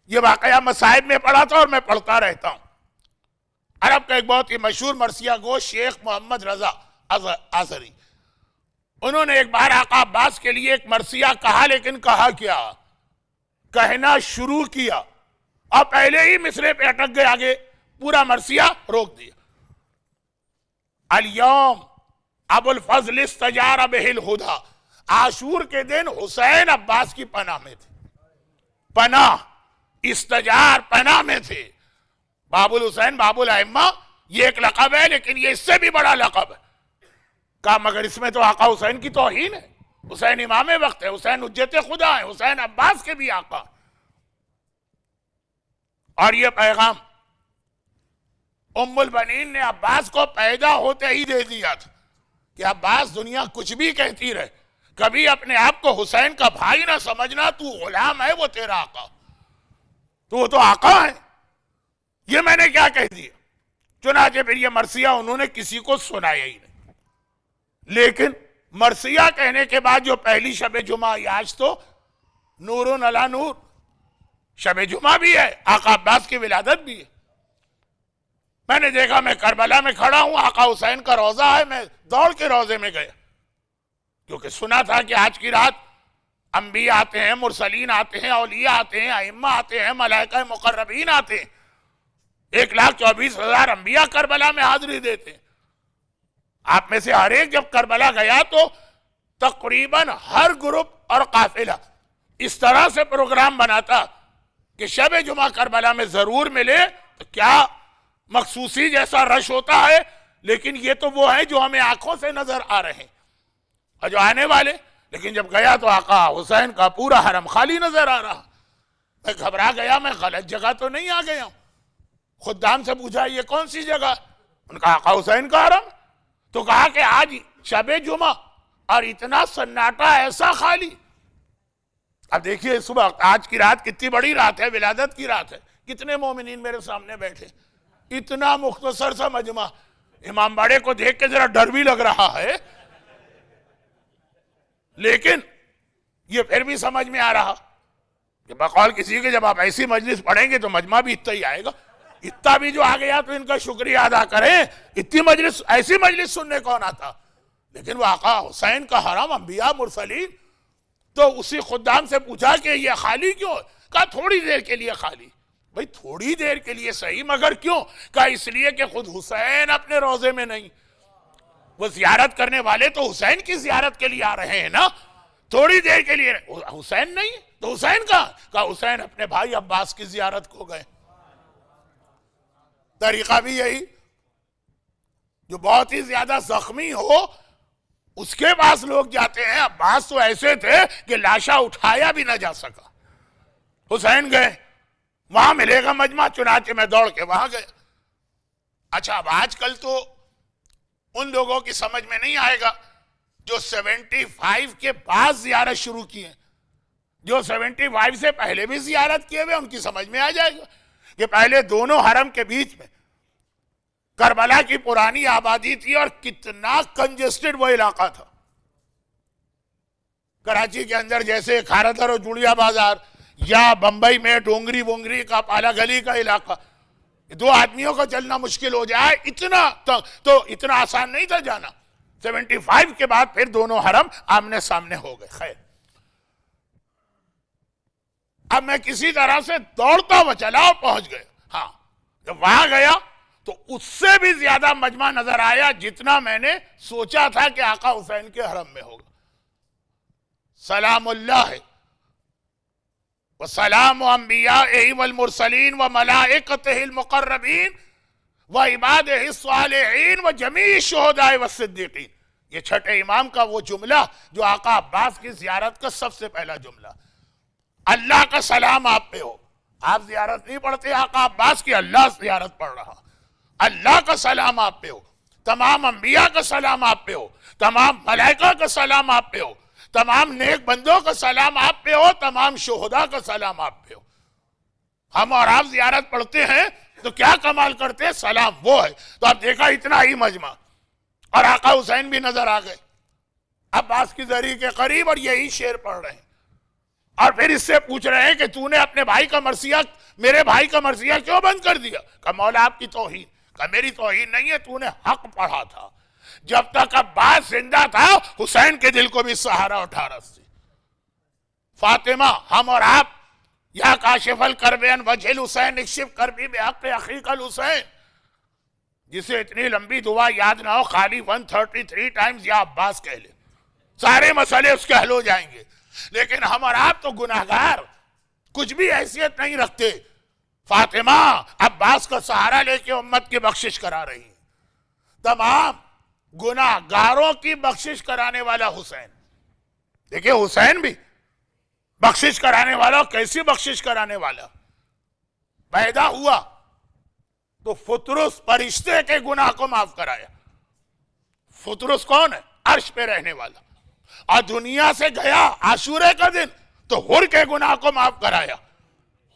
یہ واقعہ مصائب میں پڑھا تھا اور میں پڑھتا رہتا ہوں. عرب کا ایک بہت ہی مشہور مرثیہ گو شیخ محمد رضا آزری, انہوں نے ایک بار آقا عباس کے لیے ایک مرثیہ کہا, لیکن کہا کیا, کہنا شروع کیا اور پہلے ہی مصرے پہ اٹک گئے, آگے پورا مرثیہ روک دیا. الیوم ابو الفضل استجار بہ الہدی, عاشور کے دن حسین عباس کی پناہ میں تھے, پناہ استجار پناہ میں تھے. باب الحسین باب الائمہ یہ ایک لقب ہے, لیکن یہ اس سے بھی بڑا لقب ہے. کہا مگر اس میں تو آقا حسین کی توہین ہے, حسین امام وقت ہے, حسین حجت خدا ہے, حسین عباس کے بھی آقا. اور یہ پیغام ام البنین نے عباس کو پیدا ہوتے ہی دے دیا تھا کہ عباس دنیا کچھ بھی کہتی رہے, کبھی اپنے آپ کو حسین کا بھائی نہ سمجھنا, تو غلام ہے, وہ تیرا آقا, تو وہ تو آقا ہے. یہ میں نے کیا کہہ دیا. چنانچہ پھر یہ مرثیہ انہوں نے کسی کو سنایا ہی نہیں, لیکن مرثیہ کہنے کے بعد جو پہلی شب جمعہ, آج تو نور علی نور, شب جمعہ بھی ہے, آقا عباس کی ولادت بھی ہے. میں نے دیکھا میں کربلا میں کھڑا ہوں, آقا حسین کا روضہ ہے, میں دوڑ کے روضے میں گیا کیونکہ سنا تھا کہ آج کی رات انبیاء آتے ہیں, مرسلین آتے ہیں, اولیاء آتے ہیں, ائمہ آتے ہیں, ملائکہ مقربین آتے ہیں. 1,24,000 انبیاء کربلا میں حاضری دیتے ہیں. آپ میں سے ہر ایک جب کربلا گیا تو تقریباً ہر گروپ اور قافلہ اس طرح سے پروگرام بناتا کہ شب جمعہ کربلا میں ضرور ملے. تو کیا مخصوصی جیسا رش ہوتا ہے, لیکن یہ تو وہ ہیں جو ہمیں آنکھوں سے نظر آ رہے ہیں اور جو آنے والے. لیکن جب گیا تو آقا حسین کا پورا حرم خالی نظر آ رہا. میں گھبرا گیا, میں غلط جگہ تو نہیں آ گیا ہوں. خدام سے پوچھا یہ کون سی جگہ, ان کا آقا حسین کا حرم. تو کہا کہ آج شب جمعہ اور اتنا سناٹا, ایسا خالی. اب دیکھیے اس وقت آج کی رات کتنی بڑی رات ہے, ولادت کی رات ہے, کتنے مومنین میرے سامنے بیٹھے, اتنا مختصر سا مجمع. امام باڑے کو دیکھ کے ذرا ڈر بھی لگ رہا ہے, لیکن یہ پھر بھی سمجھ میں آ رہا کہ بقول کسی کے جب آپ ایسی مجلس پڑھیں گے تو مجمع بھی اتنا ہی آئے گا. اتنا بھی جو آ گیا تو ان کا شکریہ ادا کریں, اتنی مجلس, ایسی مجلس سننے کون آتا. لیکن وہ آقا حسین کا حرم، انبیاء مرسلین، تو اسی خدام سے پوچھا کہ یہ خالی کیوں ہے؟ کہا تھوڑی دیر کے لیے خالی۔ بھئی تھوڑی دیر کے لیے صحیح، مگر کیوں؟ کہا اس لیے کہ خود حسین اپنے روضے میں نہیں، وہ زیارت کرنے والے تو حسین کی زیارت کے لیے آ رہے ہیں نا، تھوڑی دیر کے لیے حسین نہیں تو حسین کہا حسین اپنے بھائی عباس کی زیارت کو گئے۔ طریقہ بھی یہی، جو بہت ہی زیادہ زخمی ہو اس کے پاس لوگ جاتے ہیں۔ عباس تو ایسے تھے کہ لاشا اٹھایا بھی نہ جا سکا، حسین گئے، وہاں ملے گا مجمع، چنانچہ میں دوڑ کے وہاں گئے۔ اچھا اب آج کل تو ان لوگوں کی سمجھ میں نہیں آئے گا جو 75 کے بعد زیارت شروع کی ہے، جو 75 سے پہلے بھی زیارت کیے ہوئے ان کی سمجھ میں آ جائے گا کہ پہلے دونوں حرم کے بیچ میں کربلا کی پرانی آبادی تھی اور کتنا کنجسٹڈ وہ علاقہ تھا۔ کراچی کے اندر جیسے کھارتر اور جوڑیا بازار، یا بمبئی میں ڈونگری وونگری کا پالا گلی کا علاقہ، دو آدمیوں کو چلنا مشکل ہو جائے، اتنا آسان نہیں تھا جانا۔ 75 کے بعد پھر دونوں حرم آمنے سامنے ہو گئے۔ خیر، اب میں کسی طرح سے دوڑتا ہوا چلا اور پہنچ گیا۔ ہاں جب وہاں گیا تو اس سے بھی زیادہ مجمع نظر آیا جتنا میں نے سوچا تھا کہ آقا حسین کے حرم میں ہوگا۔ سلام اللہ وسلام انبیائہ والمرسلین وملائکتہ المقربین وعبادہ الصالحین وجمیع الشہداء والصدیقین، یہ چھٹے امام کا وہ جملہ جو آقا عباس کی زیارت کا سب سے پہلا جملہ۔ اللہ کا سلام آپ پہ ہو، آپ زیارت نہیں پڑھتے آقا عباس کی، اللہ زیارت پڑھ رہا، اللہ کا سلام آپ پہ ہو، تمام انبیاء کا سلام آپ پہ ہو، تمام ملائکہ کا سلام آپ پہ ہو، تمام نیک بندوں کا سلام آپ پہ ہو، تمام شہداء کا سلام آپ پہ ہو۔ ہم اور آپ زیارت پڑھتے ہیں تو کیا کمال کرتے ہیں؟ سلام وہ ہے۔ تو آپ دیکھا اتنا ہی مجمع، اور آقا حسین بھی نظر آ گئے عباس کی زری کے قریب، اور یہی شعر پڑھ رہے ہیں، اور پھر اس سے پوچھ رہے ہیں کہ تو نے اپنے بھائی کا مرثیہ، میرے بھائی کا مرثیہ کیوں بند کر دیا؟ کہ مولا آپ کی توہین۔ کہ میری توہین نہیں ہے، تو نے حق پڑھا تھا، جب تک عباس زندہ تھا حسین کے دل کو بھی سہارا اٹھا رہا تھی۔ فاطمہ، ہم اور آپ، یا کاشف الکرب عن وجہ الحسین اکشف کربی بحق اخیک الحسین، جسے اتنی لمبی دعا یاد نہ ہو، خالی 133 ٹائمز یا عباس کہہ لے، سارے مسئلے اس کے حل ہو جائیں گے۔ لیکن ہم اور آپ تو گناہگار، کچھ بھی حیثیت نہیں رکھتے۔ فاطمہ عباس کا سہارا لے کے امت کی بخشش کرا رہی ہیں، تمام گناہگاروں کی بخشش کرانے والا حسین۔ دیکھیں حسین بھی بخشش کرانے والا، کیسی بخشش کرانے والا؟ پیدا ہوا تو فطرس فرشتے کے گناہ کو معاف کرایا۔ فطرس کون ہے؟ عرش پہ رہنے والا۔ اور دنیا سے گیا عاشورے کا دن تو حر کے گناہ کو معاف کرایا۔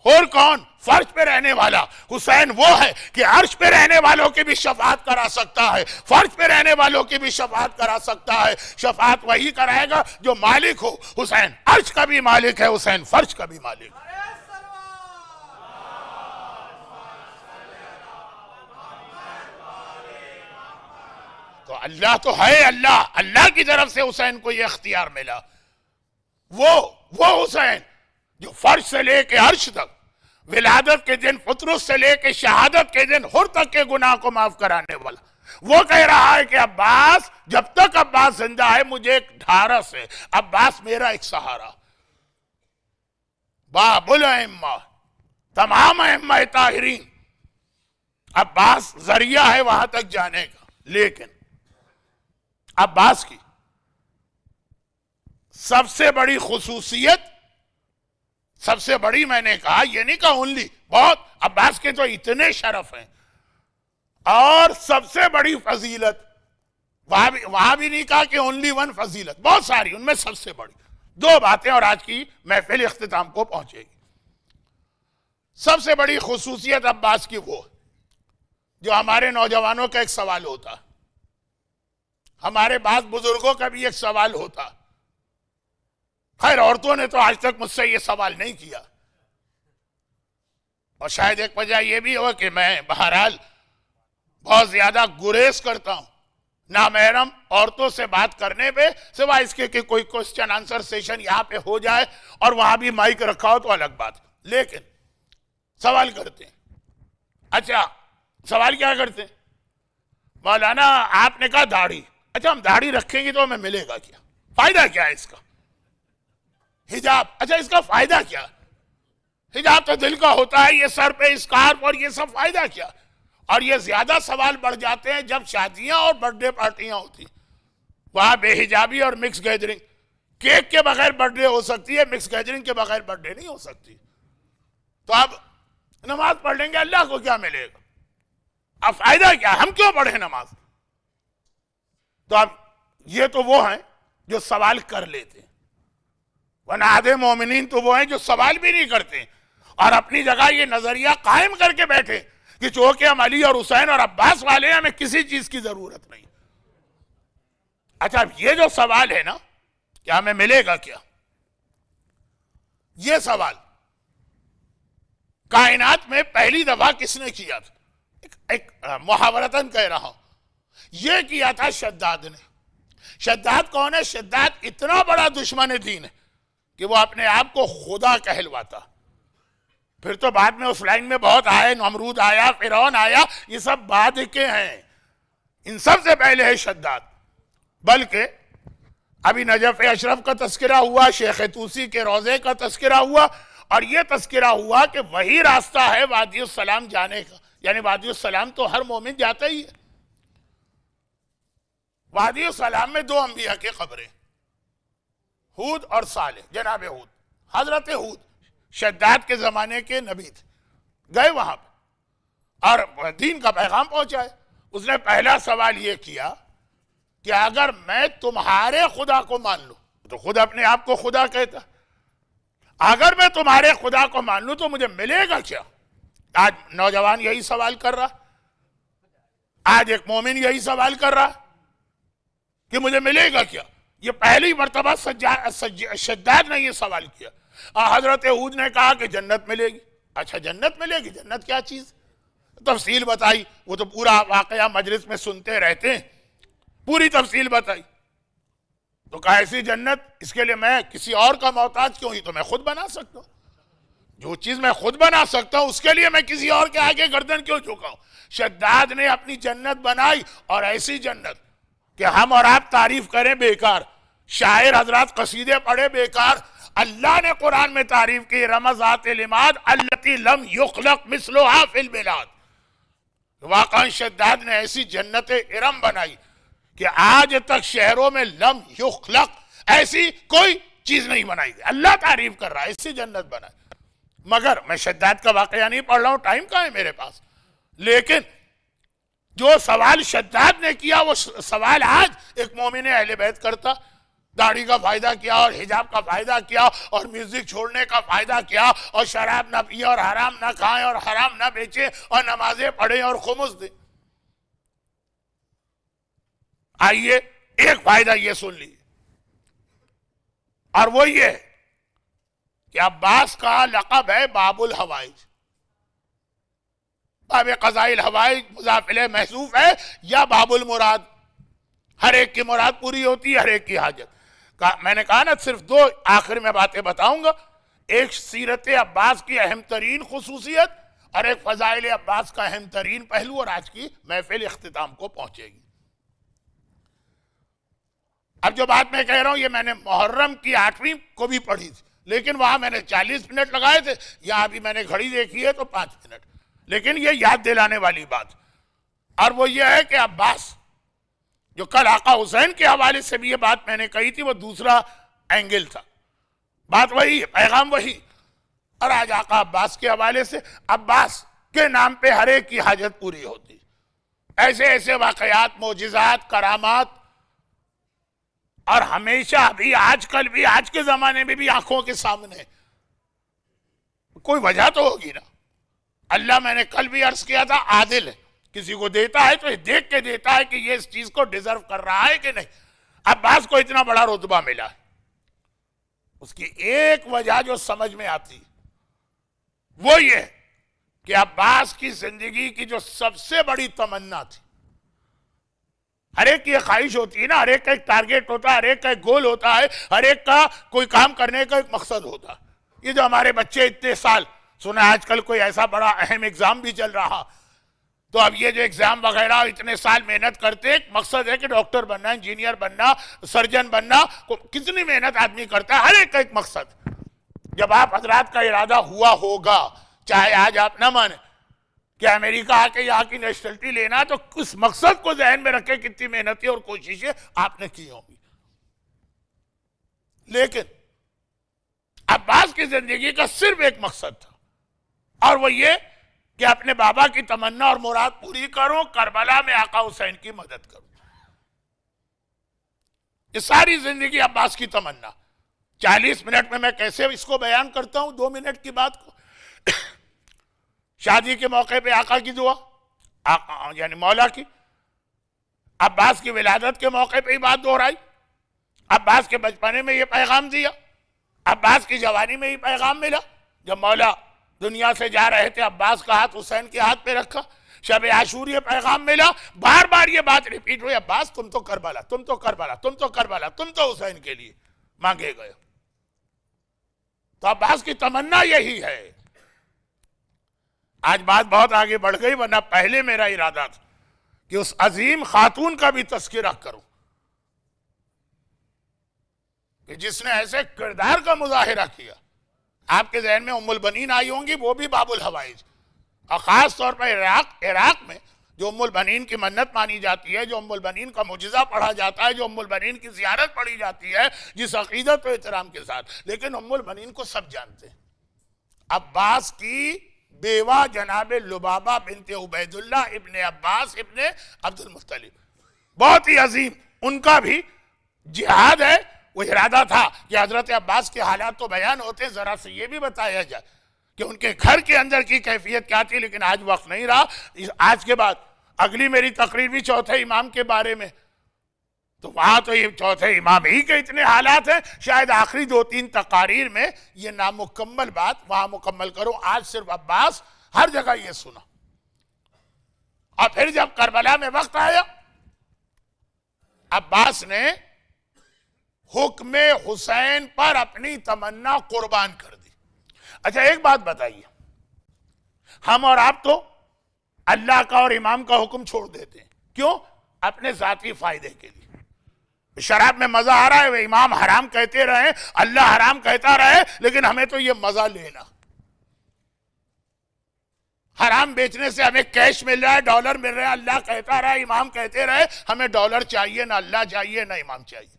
حر کون؟ فرش پہ رہنے والا۔ حسین وہ ہے کہ عرش پہ رہنے والوں کی بھی شفاعت کرا سکتا ہے، فرش پہ رہنے والوں کی بھی شفاعت کرا سکتا ہے۔ شفاعت وہی کرائے گا جو مالک ہو۔ حسین عرش کا بھی مالک ہے، حسین فرش کا بھی مالک ہے۔ تو اللہ تو ہے، اللہ کی طرف سے حسین کو یہ اختیار ملا۔ وہ حسین جو فرش سے لے کے عرش تک، ولادت کے دن فطرت سے لے کے شہادت کے دن حر تک کے گناہ کو معاف کرانے والا، وہ کہہ رہا ہے کہ عباس، جب تک عباس زندہ ہے مجھے ایک ڈھارس ہے، عباس میرا ایک سہارا۔ باب الائمہ، تمام ائمہ طاہرین، عباس ذریعہ ہے وہاں تک جانے کا۔ لیکن عباس کی سب سے بڑی خصوصیت، سب سے بڑی، میں نے کہا یہ نہیں کہا اونلی، بہت، عباس کے تو اتنے شرف ہیں، اور سب سے بڑی فضیلت، وہاں بھی نہیں کہا کہ اونلی ون فضیلت، بہت ساری، ان میں سب سے بڑی دو باتیں، اور آج کی محفل اختتام کو پہنچے گی۔ سب سے بڑی خصوصیت عباس کی وہ جو ہمارے نوجوانوں کا ایک سوال ہوتا، ہمارے بعض بزرگوں کا بھی ایک سوال ہوتا، خیر عورتوں نے تو آج تک مجھ سے یہ سوال نہیں کیا، اور شاید ایک وجہ یہ بھی ہو کہ میں بہرحال بہت زیادہ گریز کرتا ہوں نامحرم عورتوں سے بات کرنے پہ، سوائے اس کے کہ کوئی کوسچن آنسر سیشن یہاں پہ ہو جائے اور وہاں بھی مائک رکھا ہو تو الگ بات، لیکن سوال کرتے ہیں. اچھا سوال کیا کرتے ہیں؟ مولانا آپ نے کہا داڑھی، اچھا ہم داڑھی رکھیں گے تو ہمیں ملے گا کیا؟ فائدہ کیا ہے اس کا؟ حجاب، اچھا اس کا فائدہ کیا؟ حجاب تو دل کا ہوتا ہے، یہ سر پہ اسکارف اور یہ سب فائدہ کیا؟ اور یہ زیادہ سوال بڑھ جاتے ہیں جب شادیاں اور برتھ ڈے پارٹیاں ہوتی، وہاں بے حجابی اور مکس گیدرنگ. کیک کے بغیر برتھ ڈے ہو سکتی ہے، مکس گیدرنگ کے بغیر برتھ ڈے نہیں ہو سکتی. تو اب نماز پڑھ لیں گے، اللہ کو کیا ملے گا؟ اب فائدہ کیا؟ ہم کیوں پڑھیں نماز؟ تو اب یہ تو وہ ہیں جو سوال کر لیتے ہیں، ورنہ آدھے مومنین تو وہ ہیں جو سوال بھی نہیں کرتے اور اپنی جگہ یہ نظریہ قائم کر کے بیٹھے کہ چونکہ ہم علی اور حسین اور عباس والے ہیں، ہمیں کسی چیز کی ضرورت نہیں. اچھا اب یہ جو سوال ہے نا کہ ہمیں ملے گا کیا، یہ سوال کائنات میں پہلی دفعہ کس نے کیا تھا؟ ایک محاورتاً کہہ رہا ہوں، یہ کیا تھا شداد نے. شداد کون ہے؟ شداد اتنا بڑا دشمن دین ہے کہ وہ اپنے آپ کو خدا کہلواتا. پھر تو بعد میں اس لائن میں بہت آئے، نمرود آیا، فرعون آیا، یہ سب بعد کے ہیں. ان سب سے پہلے ہے شداد. بلکہ ابھی نجف اشرف کا تذکرہ ہوا، شیخ طوسی کے روضے کا تذکرہ ہوا، اور یہ تذکرہ ہوا کہ وہی راستہ ہے وادی السلام جانے کا. یعنی وادی السلام تو ہر مومن جاتا ہی ہے. وادی السلام میں دو انبیاء کے قبریں، ہود اور صالح. جناب ہود، حضرت ہود شداد کے زمانے کے نبی تھے، گئے وہاں پہ اور دین کا پیغام پہنچائے. اس نے پہلا سوال یہ کیا کہ اگر میں تمہارے خدا کو مان لوں، تو خود اپنے آپ کو خدا کہتا، اگر میں تمہارے خدا کو مان لوں تو مجھے ملے گا کیا؟ آج نوجوان یہی سوال کر رہا، آج ایک مومن یہی سوال کر رہا کہ مجھے ملے گا کیا. یہ پہلی مرتبہ شداد نے یہ سوال کیا. حضرت ہود نے کہا کہ جنت ملے گی. اچھا جنت ملے گی، جنت کیا چیز؟ تفصیل بتائی. وہ تو پورا واقعہ مجلس میں سنتے رہتے ہیں، پوری تفصیل بتائی. تو کہا ایسی جنت، اس کے لیے میں کسی اور کا محتاج کیوں؟ ہی تو میں خود بنا سکتا ہوں. جو چیز میں خود بنا سکتا ہوں اس کے لیے میں کسی اور کے آگے گردن کیوں جھکاؤں؟ شداد نے اپنی جنت بنائی، اور ایسی جنت کہ ہم اور آپ تعریف کریں بیکار، شاعر حضرات قصیدے پڑھے بیکار. اللہ نے قرآن میں تعریف کی، رمضات لماد التی لم یخلق مثلھا فی البلاد. واقعا شداد نے ایسی جنت ارم بنائی کہ آج تک شہروں میں لم یخلق ایسی کوئی چیز نہیں بنائی گئی. اللہ تعریف کر رہا ہے، ایسی جنت بنائی. مگر میں شداد کا واقعہ نہیں پڑھ رہا ہوں، ٹائم کہاں ہے میرے پاس. لیکن جو سوال شداد نے کیا وہ سوال آج ایک مومن اہل بیت کرتا. داڑھی کا فائدہ کیا، اور حجاب کا فائدہ کیا، اور میوزک چھوڑنے کا فائدہ کیا، اور شراب نہ پیے اور حرام نہ کھائیں اور حرام نہ بیچیں اور نمازیں پڑھیں اور خمس دیں. آئیے ایک فائدہ یہ سن لیجیے، اور وہ یہ کہ عباس کا لقب ہے باب الحوائج. باب قضاء الحوائج مضاف الیہ محذوف ہے، یا باب المراد. ہر ایک کی مراد پوری ہوتی ہے، ہر ایک کی حاجت. میں نے کہا نا صرف دو آخر میں باتیں بتاؤں گا. ایک سیرت عباس کی اہم ترین خصوصیت، اور ایک فضائل عباس کا اہم ترین پہلو، اور آج کی محفل اختتام کو پہنچے گی. اب جو بات میں کہہ رہا ہوں یہ میں نے محرم کی 8ویں کو بھی پڑھی تھی، لیکن وہاں میں نے 40 منٹ لگائے تھے. یہاں بھی میں نے گھڑی دیکھی ہے تو 5 منٹ. لیکن یہ یاد دلانے والی بات، اور وہ یہ ہے کہ عباس جو کل آقا حسین کے حوالے سے بھی یہ بات میں نے کہی تھی، وہ دوسرا اینگل تھا. بات وہی ہے، پیغام وہی. اور آج آقا عباس کے حوالے سے، عباس کے نام پہ ہر ایک کی حاجت پوری ہوتی. ایسے ایسے واقعات، معجزات، کرامات، اور ہمیشہ ابھی آج کل بھی، آج کے زمانے میں بھی آنکھوں کے سامنے. کوئی وجہ تو ہوگی نا. اللہ میں نے کل بھی عرض کیا تھا عادل ہے، کسی کو دیتا ہے تو یہ دیکھ کے دیتا ہے کہ یہ اس چیز کو ڈیزرو کر رہا ہے کہ نہیں. عباس کو اتنا بڑا رتبہ ملا ہے، اس کی ایک وجہ جو سمجھ میں آتی وہ یہ کہ عباس کی زندگی کی جو سب سے بڑی تمنا تھی، ہر ایک کی ایک خواہش ہوتی ہے نا، ہر ایک کا ایک ٹارگیٹ ہوتا ہے، ہر ایک کا ایک گول ہوتا ہے، ہر ایک کا کوئی کام کرنے کا ایک مقصد ہوتا ہے۔ یہ جو ہمارے بچے اتنے سال، سنا آج کل کوئی ایسا بڑا اہم ایگزام بھی چل رہا، تو اب یہ جو ایگزام وغیرہ اتنے سال محنت کرتے، ایک مقصد ہے کہ ڈاکٹر بننا، انجینئر بننا، سرجن بننا، کتنی محنت آدمی کرتا ہے، ہر ایک کا ایک مقصد۔ جب آپ حضرات کا ارادہ ہوا ہوگا، چاہے آج آپ نہ مانیں کہ امریکہ آ کے یہاں کی نیشنلٹی لینا، تو اس مقصد کو ذہن میں رکھے کتنی محنتیں اور کوششیں آپ نے کی ہوں گی۔ لیکن عباس کی زندگی کا صرف ایک مقصد تھا، اور وہ یہ کہ اپنے بابا کی تمنا اور مراد پوری کروں، کربلا میں آقا حسین کی مدد کروں۔ یہ ساری زندگی عباس کی تمنا۔ 40 منٹ میں کیسے اس کو بیان کرتا ہوں، 2 منٹ کی بات کو۔ شادی کے موقع پہ آقا کی دعا، یعنی مولا کی، عباس کی ولادت کے موقع پہ ہی بات دہرائی، عباس کے بچپنے میں یہ پیغام دیا، عباس کی جوانی میں یہ پیغام ملا، جب مولا دنیا سے جا رہے تھے عباس کا ہاتھ حسین کے ہاتھ پہ رکھا، شب عاشور یہ پیغام ملا، بار بار یہ بات ریپیٹ ہوئی، عباس تم تو کربلا، تم تو کربلا، تم تو کربلا، تم تو حسین کے لیے مانگے گئے۔ تو عباس کی تمنا یہی ہے۔ آج بات بہت آگے بڑھ گئی، ورنہ پہلے میرا ارادہ تھا کہ اس عظیم خاتون کا بھی تذکرہ کروں کہ جس نے ایسے کردار کا مظاہرہ کیا۔ آپ کے ذہن میں ام البنین آئی ہوں گی، وہ بھی باب الحوائج، اور خاص طور پر عراق میں جو ام البنین کی منت مانی جاتی ہے، جو ام البنین کا معجزہ پڑھا جاتا ہے، جو ام البنین کی زیارت پڑھی جاتی ہے جس عقیدت و احترام کے ساتھ، لیکن ام البنین کو سب جانتے ہیں۔ عباس کی بیوہ جناب لبابہ بنت عبید اللہ ابن عباس ابن عبد المطلب، بہت ہی عظیم، ان کا بھی جہاد ہے۔ وہ ارادہ تھا کہ حضرت عباس کے حالات تو بیان ہوتے ہیں، ذرا سے یہ بھی بتایا جائے کہ ان کے گھر کے اندر کی کیفیت کیا تھی، لیکن آج وقت نہیں رہا۔ آج کے بعد اگلی میری تقریر بھی چوتھے امام کے بارے میں، تو وہاں تو یہ چوتھے امام ہی کے اتنے حالات ہیں، شاید آخری 2-3 تقاریر میں یہ نامکمل بات وہاں مکمل کروں۔ آج صرف عباس، ہر جگہ یہ سنا۔ اور پھر جب کربلا میں وقت آیا، عباس نے حکم حسین پر اپنی تمنا قربان کر دی۔ اچھا ایک بات بتائیے، ہم اور آپ تو اللہ کا اور امام کا حکم چھوڑ دیتے ہیں، کیوں؟ اپنے ذاتی فائدے کے لیے۔ شراب میں مزہ آ رہا ہے، وہ امام حرام کہتے رہے، اللہ حرام کہتا رہے، لیکن ہمیں تو یہ مزہ لینا۔ حرام بیچنے سے ہمیں کیش مل رہا ہے، ڈالر مل رہا ہے، اللہ کہتا رہا، امام کہتے رہے، ہمیں ڈالر چاہیے، نہ اللہ چاہیے، نہ امام چاہیے۔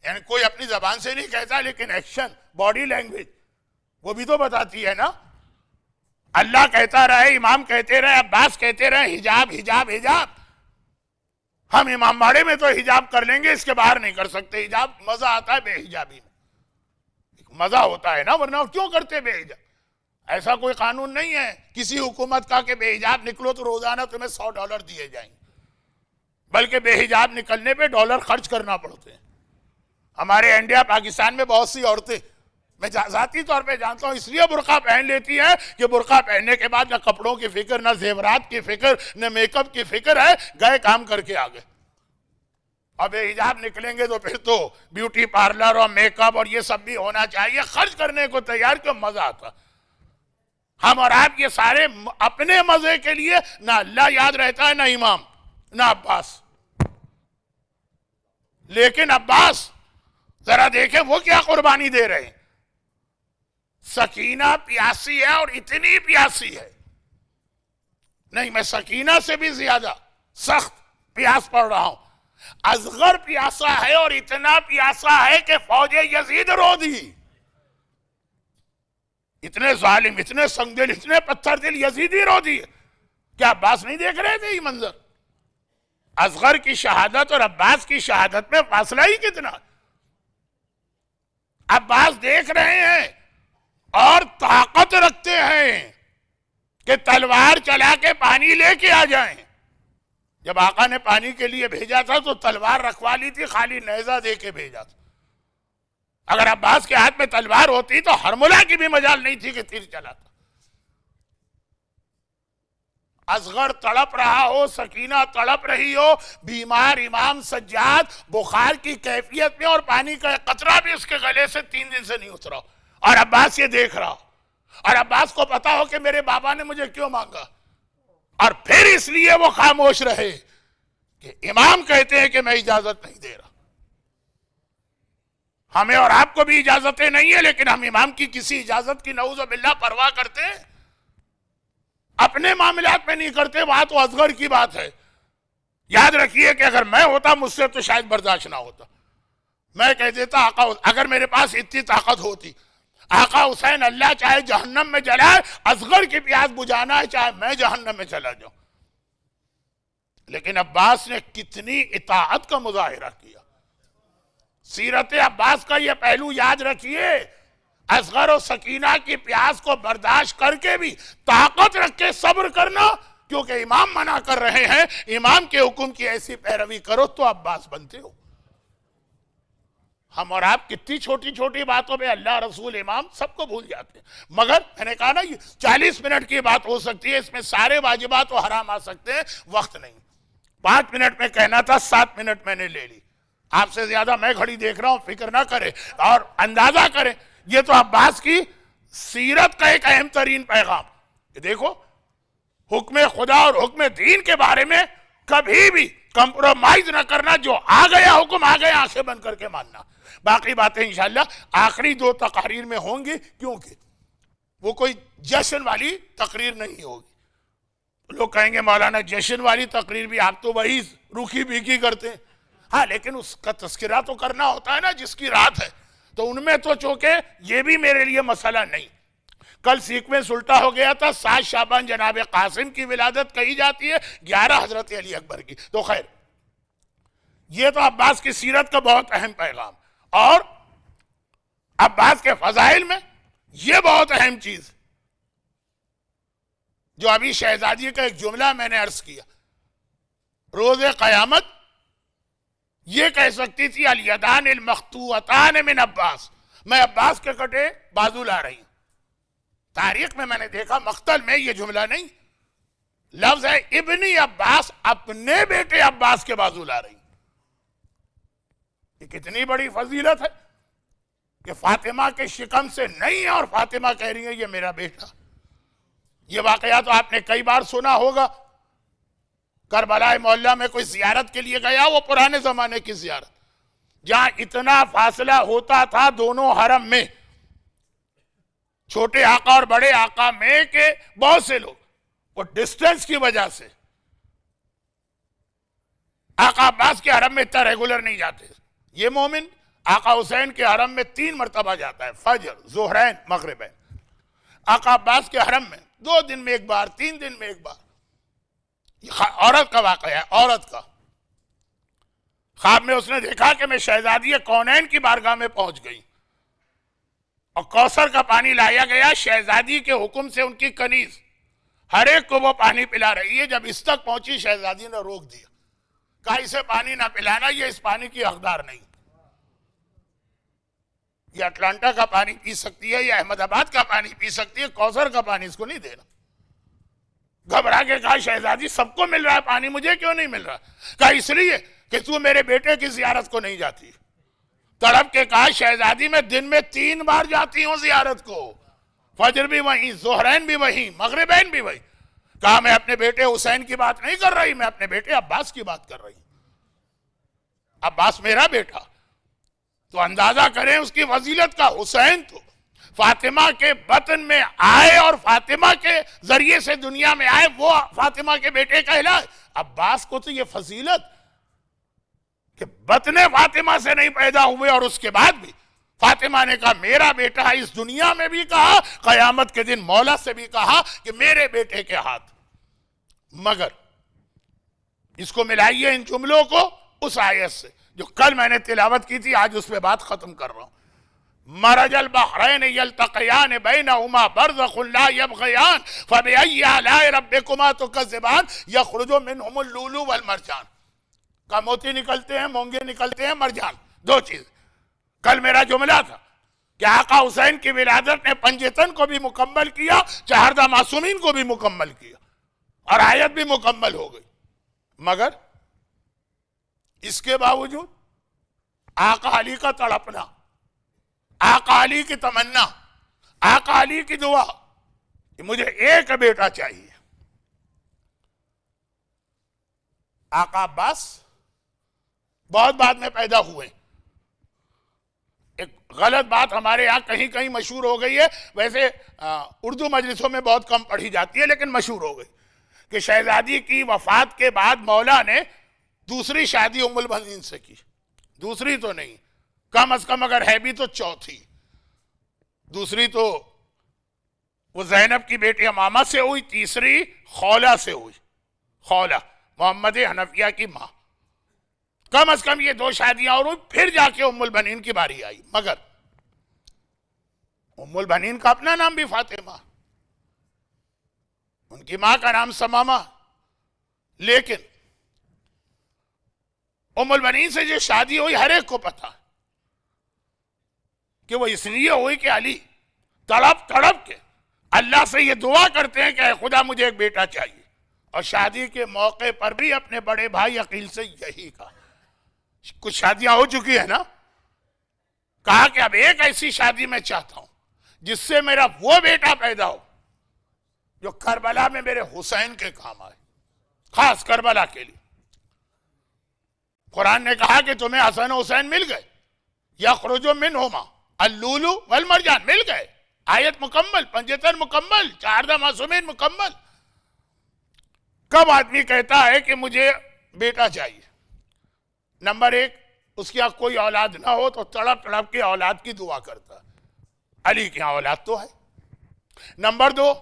یعنی کوئی اپنی زبان سے نہیں کہتا، لیکن ایکشن، باڈی لینگویج وہ بھی تو بتاتی ہے نا۔ اللہ کہتا رہے، امام کہتے رہے، عباس کہتے رہے، حجاب حجاب حجاب۔ ہم امام باڑے میں تو حجاب کر لیں گے، اس کے باہر نہیں کر سکتے حجاب۔ مزہ آتا ہے بے حجابی میں، مزہ ہوتا ہے نا، ورنہ کیوں کرتے بے حجاب؟ ایسا کوئی قانون نہیں ہے کسی حکومت کا کہ بے حجاب نکلو تو روزانہ تمہیں $100 دیے جائیں گے، بلکہ بے حجاب نکلنے پہ ڈالر خرچ کرنا پڑتے ہیں۔ ہمارے انڈیا پاکستان میں بہت سی عورتیں، میں ذاتی طور پہ جانتا ہوں، اس لیے برقع پہن لیتی ہیں کہ برقع پہننے کے بعد نہ کپڑوں کی فکر، نہ زیورات کی فکر، نہ میک اپ کی فکر ہے، گئے کام کر کے آگے۔ اب بے حجاب نکلیں گے تو پھر تو بیوٹی پارلر اور میک اپ اور یہ سب بھی ہونا چاہیے، خرچ کرنے کو تیار، کیوں؟ مزہ آتا۔ ہم اور آپ یہ سارے اپنے مزے کے لیے، نہ اللہ یاد رہتا ہے، نہ امام، نہ عباس۔ لیکن عباس ذرا دیکھیں وہ کیا قربانی دے رہے ہیں۔ سکینہ پیاسی ہے، اور اتنی پیاسی ہے، نہیں میں سکینہ سے بھی زیادہ سخت پیاس پڑ رہا ہوں۔ اصغر پیاسا ہے، اور اتنا پیاسا ہے کہ فوج یزید رو دی۔ اتنے ظالم، اتنے سنگدل، اتنے پتھر دل یزیدی رو دی۔ کیا عباس نہیں دیکھ رہے تھے یہ منظر؟ اصغر کی شہادت اور عباس کی شہادت میں فاصلہ ہی کتنا۔ عباس دیکھ رہے ہیں اور طاقت رکھتے ہیں کہ تلوار چلا کے پانی لے کے آ جائیں۔ جب آقا نے پانی کے لیے بھیجا تھا تو تلوار رکھوا لی تھی، خالی نیزہ دے کے بھیجا تھا۔ اگر عباس کے ہاتھ میں تلوار ہوتی تو ہرملہ کی بھی مجال نہیں تھی کہ تیر چلاتا۔ اصغر تڑپ رہا ہو، سکینہ تڑپ رہی ہو، بیمار امام سجاد بخار کی کیفیت میں، اور پانی کا ایک قطرہ بھی اس کے گلے سے 3 دن سے نہیں اترا، اور عباس یہ دیکھ رہا، اور عباس کو پتا ہو کہ میرے بابا نے مجھے کیوں مانگا، اور پھر اس لیے وہ خاموش رہے کہ امام کہتے ہیں کہ میں اجازت نہیں دے رہا۔ ہمیں اور آپ کو بھی اجازتیں نہیں ہیں، لیکن ہم امام کی کسی اجازت کی نعوذ باللہ پرواہ کرتے ہیں؟ اپنے معاملات میں نہیں کرتے، وہاں تو اصغر کی بات ہے۔ یاد رکھیے کہ اگر میں ہوتا مجھ سے تو شاید برداشت نہ ہوتا، میں کہہ دیتا آقا، اگر میرے پاس اتنی طاقت ہوتی، آقا حسین اللہ چاہے جہنم میں جلائے، اصغر کی پیاس بجھانا ہے چاہے میں جہنم میں چلا جاؤں۔ لیکن عباس نے کتنی اطاعت کا مظاہرہ کیا۔ سیرت عباس کا یہ پہلو یاد رکھیے، اصغر و سکینہ کی پیاس کو برداشت کر کے بھی طاقت رکھ کے صبر کرنا، کیونکہ امام منع کر رہے ہیں، امام کے حکم کی ایسی پیروی کرو تو عباس بنتے ہو۔ ہم اور آپ کتنی چھوٹی چھوٹی باتوں میں اللہ، رسول، امام سب کو بھول جاتے ہیں۔ مگر میں نے کہا نا، یہ 40 منٹ کی بات ہو سکتی ہے، اس میں سارے واجبات و حرام آ سکتے ہیں، وقت نہیں۔ 5 منٹ میں کہنا تھا، 7 منٹ میں نے لے لی۔ آپ سے زیادہ میں گھڑی دیکھ رہا ہوں، فکر نہ کریں اور اندازہ کریں۔ یہ تو عباس کی سیرت کا ایک اہم ترین پیغام کہ دیکھو، حکم خدا اور حکم دین کے بارے میں کبھی بھی کمپرومائز نہ کرنا، جو آ گیا حکم آ گیا، آنکھیں بند کر کے ماننا۔ باقی باتیں انشاءاللہ آخری 2 تقاریر میں ہوں گی، کیونکہ وہ کوئی جشن والی تقریر نہیں ہوگی۔ لوگ کہیں گے مولانا جشن والی تقریر بھی آپ تو وہی روکھی بیکی کرتے ہیں۔ ہاں، لیکن اس کا تذکرہ تو کرنا ہوتا ہے نا جس کی رات ہے، تو ان میں تو چونکہ یہ بھی میرے لیے مسئلہ نہیں۔ کل سیکوینس الٹا ہو گیا تھا، 7 شعبان جناب قاسم کی ولادت کہی جاتی ہے، 11 حضرت علی اکبر کی۔ تو خیر، یہ تو عباس کی سیرت کا بہت اہم پیغام، اور عباس کے فضائل میں یہ بہت اہم چیز جو ابھی شہزادی کا ایک جملہ میں نے عرض کیا، روز قیامت یہ کہہ سکتی تھی الیدان المقطوعتان من عباس، میں عباس کے کٹے بازو لا رہی ہوں۔ تاریخ میں نے دیکھا مقتل میں یہ جملہ نہیں، لفظ ہے ابنی عباس، اپنے بیٹے عباس کے بازو لا رہی ہوں۔ یہ کتنی بڑی فضیلت ہے کہ فاطمہ کے شکم سے نہیں ہے، اور فاطمہ کہہ رہی ہے یہ میرا بیٹا۔ یہ واقعہ تو آپ نے کئی بار سنا ہوگا۔ کربلا معلیٰ میں کوئی زیارت کے لیے گیا، وہ پرانے زمانے کی زیارت، جہاں اتنا فاصلہ ہوتا تھا دونوں حرم میں، چھوٹے آقا اور بڑے آقا میں، کہ بہت سے لوگ وہ ڈسٹنس کی وجہ سے آقا عباس کے حرم میں اتنا ریگولر نہیں جاتے۔ یہ مومن آقا حسین کے حرم میں 3 مرتبہ جاتا ہے، فجر، ظہرین، مغربین۔ آقا عباس کے حرم میں 2 دن میں ایک بار، 3 دن میں ایک بار۔ عورت کا واقعہ ہے، عورت کا۔ خواب میں اس نے دیکھا کہ میں شہزادی کونین کی بارگاہ میں پہنچ گئی، اور کوثر کا پانی لایا گیا، شہزادی کے حکم سے ان کی کنیز ہر ایک کو وہ پانی پلا رہی ہے۔ جب اس تک پہنچی، شہزادی نے روک دیا، کہا اسے پانی نہ پلانا، یہ اس پانی کی حقدار نہیں۔ یہ اٹلانٹا کا پانی پی سکتی ہے، یا احمد آباد کا پانی پی سکتی ہے، کوثر کا پانی اس کو نہیں دینا۔ گھبرا کے کہا شہزادی سب کو مل رہا ہے پانی، مجھے کیوں نہیں مل رہا؟ کہا اس لیے کہ تو میرے بیٹے کی زیارت کو نہیں جاتی۔ تڑپ کے کہا شہزادی میں دن میں 3 بار جاتی ہوں زیارت کو، فجر بھی وہیں، ظہرین بھی وہیں، مغربین بھی وہیں۔ کہا میں اپنے بیٹے حسین کی بات نہیں کر رہی، میں اپنے بیٹے عباس کی بات کر رہی ہوں۔ عباس میرا بیٹا، تو اندازہ کریں اس کی فضیلت کا۔ حسین تو فاطمہ کے بطن میں آئے اور فاطمہ کے ذریعے سے دنیا میں آئے، وہ فاطمہ کے بیٹے کہلائے۔ عباس کو تو یہ فضیلت کہ بطن فاطمہ سے نہیں پیدا ہوئے، اور اس کے بعد بھی فاطمہ نے کہا میرا بیٹا، اس دنیا میں بھی کہا، قیامت کے دن مولا سے بھی کہا کہ میرے بیٹے کے ہاتھ۔ مگر اس کو ملائیے ان جملوں کو اس آیت سے جو کل میں نے تلاوت کی تھی، آج اس پہ بات ختم کر رہا ہوں۔ مرج البحرین یلتقیان بینہما برزخ لا یبغیان فبأی آلاء ربکما تکذبان یخرج منہم اللؤلؤ والمرجان۔ کا موتی نکلتے ہیں، مونگے نکلتے ہیں، مرجان، 2 چیز۔ کل میرا جملہ تھا کہ آقا حسین کی ولادت نے پنجتن کو بھی مکمل کیا، چہاردہ معصومین کو بھی مکمل کیا، اور آیت بھی مکمل ہو گئی، مگر اس کے باوجود آقا علی کا تڑپنا، آقا علی کی تمنا، آقا علی کی دعا کہ مجھے ایک بیٹا چاہیے۔ آقا عباس بہت بعد میں پیدا ہوئے۔ ایک غلط بات ہمارے یہاں کہیں کہیں مشہور ہو گئی ہے، ویسے اردو مجلسوں میں بہت کم پڑھی جاتی ہے لیکن مشہور ہو گئی، کہ شہزادی کی وفات کے بعد مولا نے دوسری شادی ام البنین سے کی، دوسری تو نہیں، کم از کم اگر ہے بھی تو چوتھی۔ دوسری تو وہ زینب کی بیٹی امامہ سے ہوئی، تیسری خولہ سے ہوئی، خولہ محمد حنفیہ کی ماں۔ کم از کم یہ دو شادیاں اور ہوئی، پھر جا کے ام البنین کی باری آئی۔ مگر ام البنین کا اپنا نام بھی فاطمہ، ان کی ماں کا نام ثمامہ، لیکن ام البنین سے جو شادی ہوئی ہر ایک کو پتا کہ وہ اس لیے ہوئی کہ علی تڑپ تڑپ کے اللہ سے یہ دعا کرتے ہیں کہ اے خدا مجھے ایک بیٹا چاہیے، اور شادی کے موقع پر بھی اپنے بڑے بھائی عقیل سے یہی کہا۔ کچھ شادیاں ہو چکی ہیں نا، کہا کہ اب ایک ایسی شادی میں چاہتا ہوں جس سے میرا وہ بیٹا پیدا ہو جو کربلا میں میرے حسین کے کام آئے، خاص کربلا کے لیے۔ قرآن نے کہا کہ تمہیں حسن و حسین مل گئے، یخرج منہما اللؤلؤ والمرجان، مل گئے، آیت مکمل، پنجتن مکمل، 14 معصومین مکمل۔ کب آدمی کہتا ہے کہ مجھے بیٹا چاہیے؟ نمبر ایک، اس کی کوئی اولاد نہ ہو تو تڑپ تڑپ کے اولاد کی دعا کرتا، علی کی اولاد تو ہے۔ نمبر دو،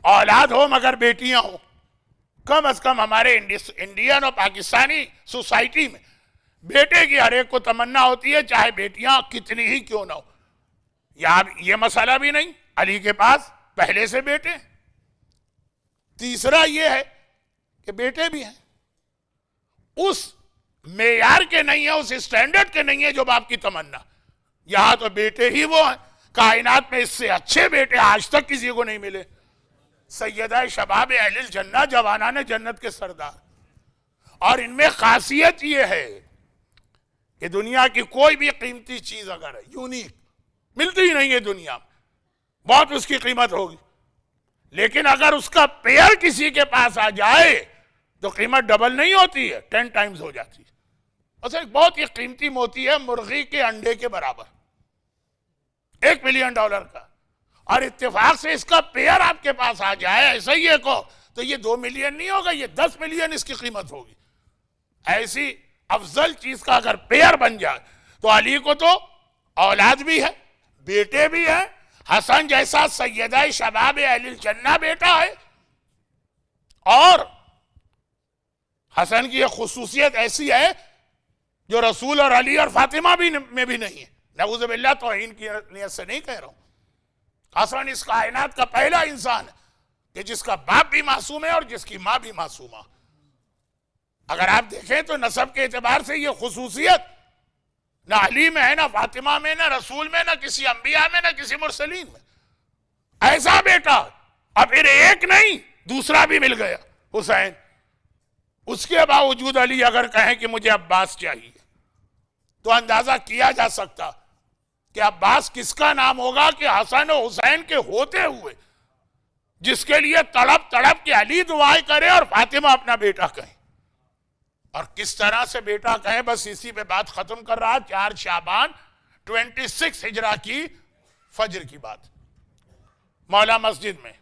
اولاد ہو مگر بیٹیاں ہوں۔ کم از کم ہمارے انڈین اور پاکستانی سوسائٹی میں بیٹے کی ہر ایک کو تمنا ہوتی ہے، چاہے بیٹیاں کتنی ہی کیوں نہ ہو۔ یہ مسئلہ بھی نہیں، علی کے پاس پہلے سے بیٹے۔ تیسرا یہ ہے کہ بیٹے بھی ہیں، اس معیار کے نہیں ہیں، اس اسٹینڈرڈ کے نہیں ہیں جو باپ کی تمنا۔ یہاں تو بیٹے ہی وہ ہیں، کائنات میں اس سے اچھے بیٹے آج تک کسی کو نہیں ملے۔ سیدہ شباب اہل الجنہ، جوانان جنت کے سردار۔ اور ان میں خاصیت یہ ہے کہ دنیا کی کوئی بھی قیمتی چیز اگر ہے، یونیک ملتی ہی نہیں ہے دنیا میں، بہت اس کی قیمت ہوگی، لیکن اگر اس کا پیئر کسی کے پاس آ جائے تو قیمت ڈبل نہیں ہوتی ہے، 10 ٹائمز ہو جاتی ہے۔ اصل ایک بہت ہی قیمتی موتی ہے، مرغی کے انڈے کے برابر، $1 ملین کا، اور اتفاق سے اس کا پیئر آپ کے پاس آ جائے ایسا ہی ایک ہو تو یہ 2 ملین نہیں ہوگا، یہ 10 ملین اس کی قیمت ہوگی۔ ایسی افضل چیز کا اگر پیئر بن جائے تو علی کو تو اولاد بھی ہے، بیٹے بھی ہیں، حسن جیسا سیدہ شباب اہل الجنہ بیٹا ہے، اور حسن کی یہ خصوصیت ایسی ہے جو رسول اور علی اور فاطمہ میں بھی نہیں ہے۔ نعوذ باللہ، توہین کی نیت سے نہیں کہہ رہا ہوں۔ حسن اس کائنات کا پہلا انسان ہے کہ جس کا باپ بھی معصوم ہے اور جس کی ماں بھی معصومہ۔ اگر آپ دیکھیں تو نسب کے اعتبار سے یہ خصوصیت نہ علی میں ہے، نہ فاطمہ میں، نہ رسول میں، نہ کسی انبیاء میں، نہ کسی مرسلین میں۔ ایسا بیٹا، اور پھر ایک نہیں دوسرا بھی مل گیا، حسین۔ اس کے باوجود علی اگر کہیں کہ مجھے عباس چاہیے تو اندازہ کیا جا سکتا کہ عباس کس کا نام ہوگا کہ حسن و حسین کے ہوتے ہوئے جس کے لیے تڑپ تڑپ کے علی دعائیں کرے اور فاطمہ اپنا بیٹا کہیں، اور کس طرح سے بیٹا کہیں۔ بس اسی پہ بات ختم کر رہا۔ 4 شعبان 26 ہجرہ کی فجر کی بات، مولا مسجد میں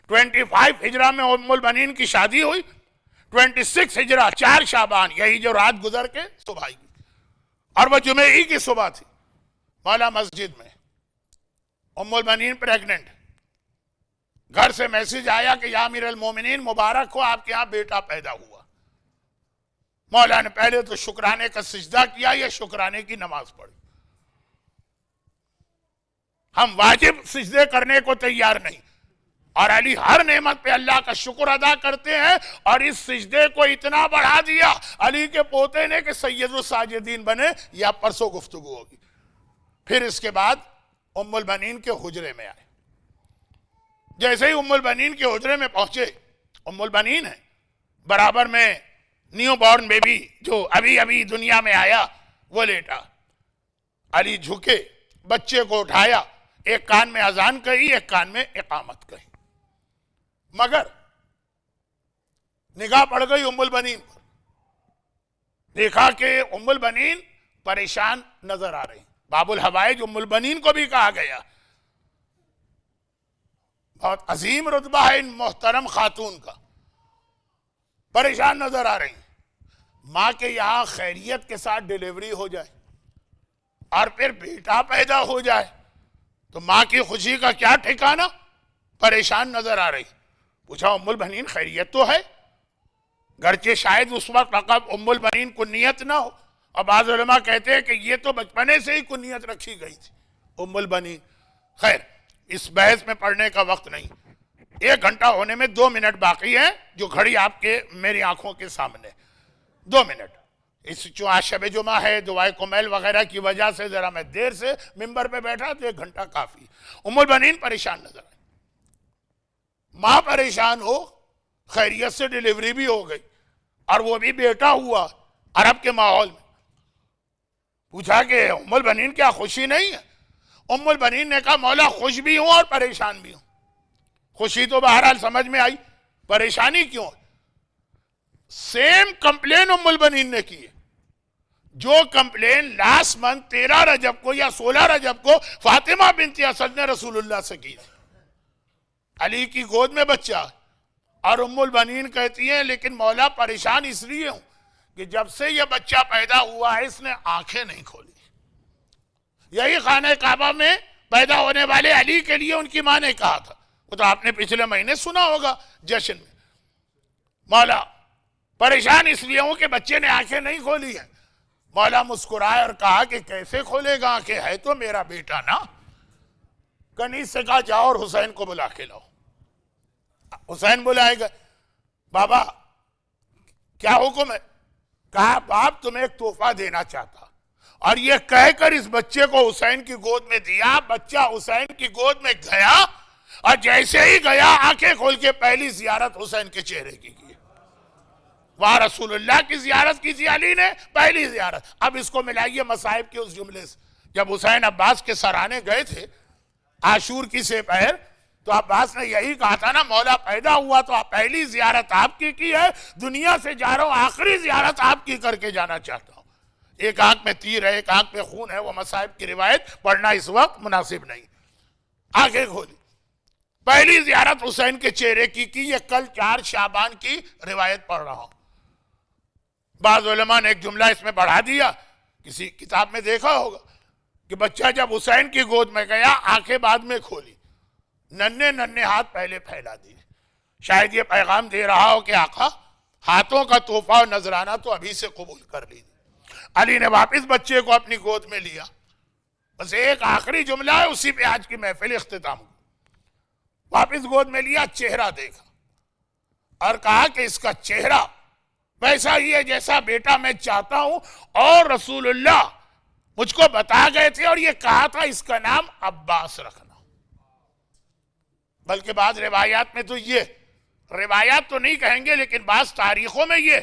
25 ہجرہ میں ام البنین کی شادی ہوئی، 26 ہجرہ 4 شعبان، یہی جو رات گزر کے صبح کی، اور وہ جمعہ ہی کی صبح تھی، مولا مسجد میں ام البنین پریگننٹ۔ گھر سے میسج آیا کہ یا امیر المومنین مبارک ہو، آپ کے ہاں بیٹا پیدا ہوا۔ مولا نے پہلے تو شکرانے کا سجدہ کیا، یا شکرانے کی نماز پڑھی۔ ہم واجب سجدے کرنے کو تیار نہیں، اور علی ہر نعمت پہ اللہ کا شکر ادا کرتے ہیں، اور اس سجدے کو اتنا بڑھا دیا علی کے پوتے نے کہ سید الساجدین بنے، یا پرسوں گفتگو ہوگی۔ پھر اس کے بعد ام البنین کے حجرے میں آئے، جیسے ہی ام البنین کے حجرے میں پہنچے، ام البنین ہے، برابر میں نیو بورن بیبی جو ابھی ابھی دنیا میں آیا وہ لیٹا، علی جھکے، بچے کو اٹھایا، ایک کان میں اذان کہی، ایک کان میں اقامت کہی، مگر نگاہ پڑ گئی ام البنین پر، دیکھا کہ ام البنین پریشان نظر آ رہی، باب الحوائج ام البنین کو بھی کہا گیا، بہت عظیم رتبہ ہے ان محترم خاتون کا، پریشان نظر آ رہی، ماں کے یہاں خیریت کے ساتھ ڈیلیوری ہو جائے اور پھر بیٹا پیدا ہو جائے تو ماں کی خوشی کا کیا ٹھکانہ، پریشان نظر آ رہی، پوچھا ام البنین خیریت تو ہے؟ گرچہ شاید اس وقت لقب ام البنین کنیت نہ ہو، اور بعض علماء کہتے ہیں کہ یہ تو بچپنے سے ہی کنیت رکھی گئی تھی ام البنین۔ خیر، اس بحث میں پڑھنے کا وقت نہیں، 1 گھنٹہ ہونے میں 2 منٹ باقی ہیں، جو گھڑی آپ کے میری آنکھوں کے سامنے، 2 منٹ، اس جو آج شب جمعہ ہے، دعائے کمیل وغیرہ کی وجہ سے ذرا میں دیر سے ممبر پہ بیٹھا تو 1 گھنٹہ کافی۔ ام البنین پریشان نظر آئی، ماں پریشان ہو، خیریت سے ڈیلیوری بھی ہو گئی اور وہ بھی بیٹا ہوا عرب کے ماحول میں، پوچھا کہ ام البنین کیا خوشی نہیں ہے؟ ام البنین نے کہا مولا خوش بھی ہوں اور پریشان بھی ہوں، خوشی تو بہرحال سمجھ میں آئی، پریشانی کیوں؟ سیم کمپلین ام البنین نے کی ہے جو کمپلین لاسٹ منتھ 13 رجب کو یا 16 رجب کو فاطمہ بنت اسد نے رسول اللہ سے کی تھی، علی کی گود میں بچہ، اور ام البنین کہتی ہیں لیکن مولا پریشان اس لیے ہوں کہ جب سے یہ بچہ پیدا ہوا ہے اس نے آنکھیں نہیں کھولی، یہی خانہ کعبہ میں پیدا ہونے والے علی کے لیے ان کی ماں نے کہا تھا، وہ تو آپ نے پچھلے مہینے سنا ہوگا جشن میں، مولا پریشان اس لیے ہوں کہ بچے نے آنکھیں نہیں کھولی ہیں۔ مولا مسکرائے اور کہا کہ کیسے کھولے گا آنکھیں، ہے تو میرا بیٹا نا۔ کنیز سے کہا جاؤ اور حسین کو بلا کے لاؤ، حسین بلائے گا، بابا کیا حکم ہے؟ کہا باپ تمہیں ایک تحفہ دینا چاہتا، اور یہ کہہ کر اس بچے کو حسین کی گود میں دیا، بچہ حسین کی گود میں گیا، اور جیسے ہی گیا آنکھیں کھول کے پہلی زیارت حسین کے چہرے کی وہاں رسول اللہ کی زیارت کی تھی علی نے، پہلی زیارت۔ اب اس کو ملائیے مصائب کے اس جملے سے، جب حسین عباس کے سرانے گئے تھے عاشور کی سے پہر، تو عباس نے یہی کہا تھا نا مولا پیدا ہوا تو پہلی زیارت آپ کی ہے، دنیا سے جا رہا ہوں آخری زیارت آپ کی کر کے جانا چاہتا ہوں۔ ایک آنکھ میں تیر ہے، ایک آنکھ میں خون ہے، وہ مصائب کی روایت پڑھنا اس وقت مناسب نہیں، آنکھیں کھولی، پہلی زیارت حسین کے چہرے کی، یہ کل 4 شعبان کی روایت پڑھ رہا ہوں۔ بعض علماء نے ایک جملہ اس میں بڑھا دیا، کسی کتاب میں دیکھا ہوگا کہ بچہ جب حسین کی گود میں گیا آنکھیں بعد میں کھولی، ننھے ہاتھ پہلے پھیلا دیے، شاید یہ پیغام دے رہا ہو کہ آقا ہاتھوں کا تحفہ اور نذرانہ تو ابھی سے قبول کر لیجیے۔ علی نے واپس بچے کو اپنی گود میں لیا، بس ایک آخری جملہ ہے اسی پہ آج کی محفل اختتام ہو، واپس گود میں لیا، چہرہ دیکھا اور کہا کہ اس کا چہرہ ویسا ہی ہے جیسا بیٹا میں چاہتا ہوں، اور رسول اللہ مجھ کو بتا گئے تھے اور یہ کہا تھا اس کا نام عباس رکھنا۔ بلکہ بعض روایات میں تو یہ روایات تو نہیں کہیں گے لیکن بعض تاریخوں میں یہ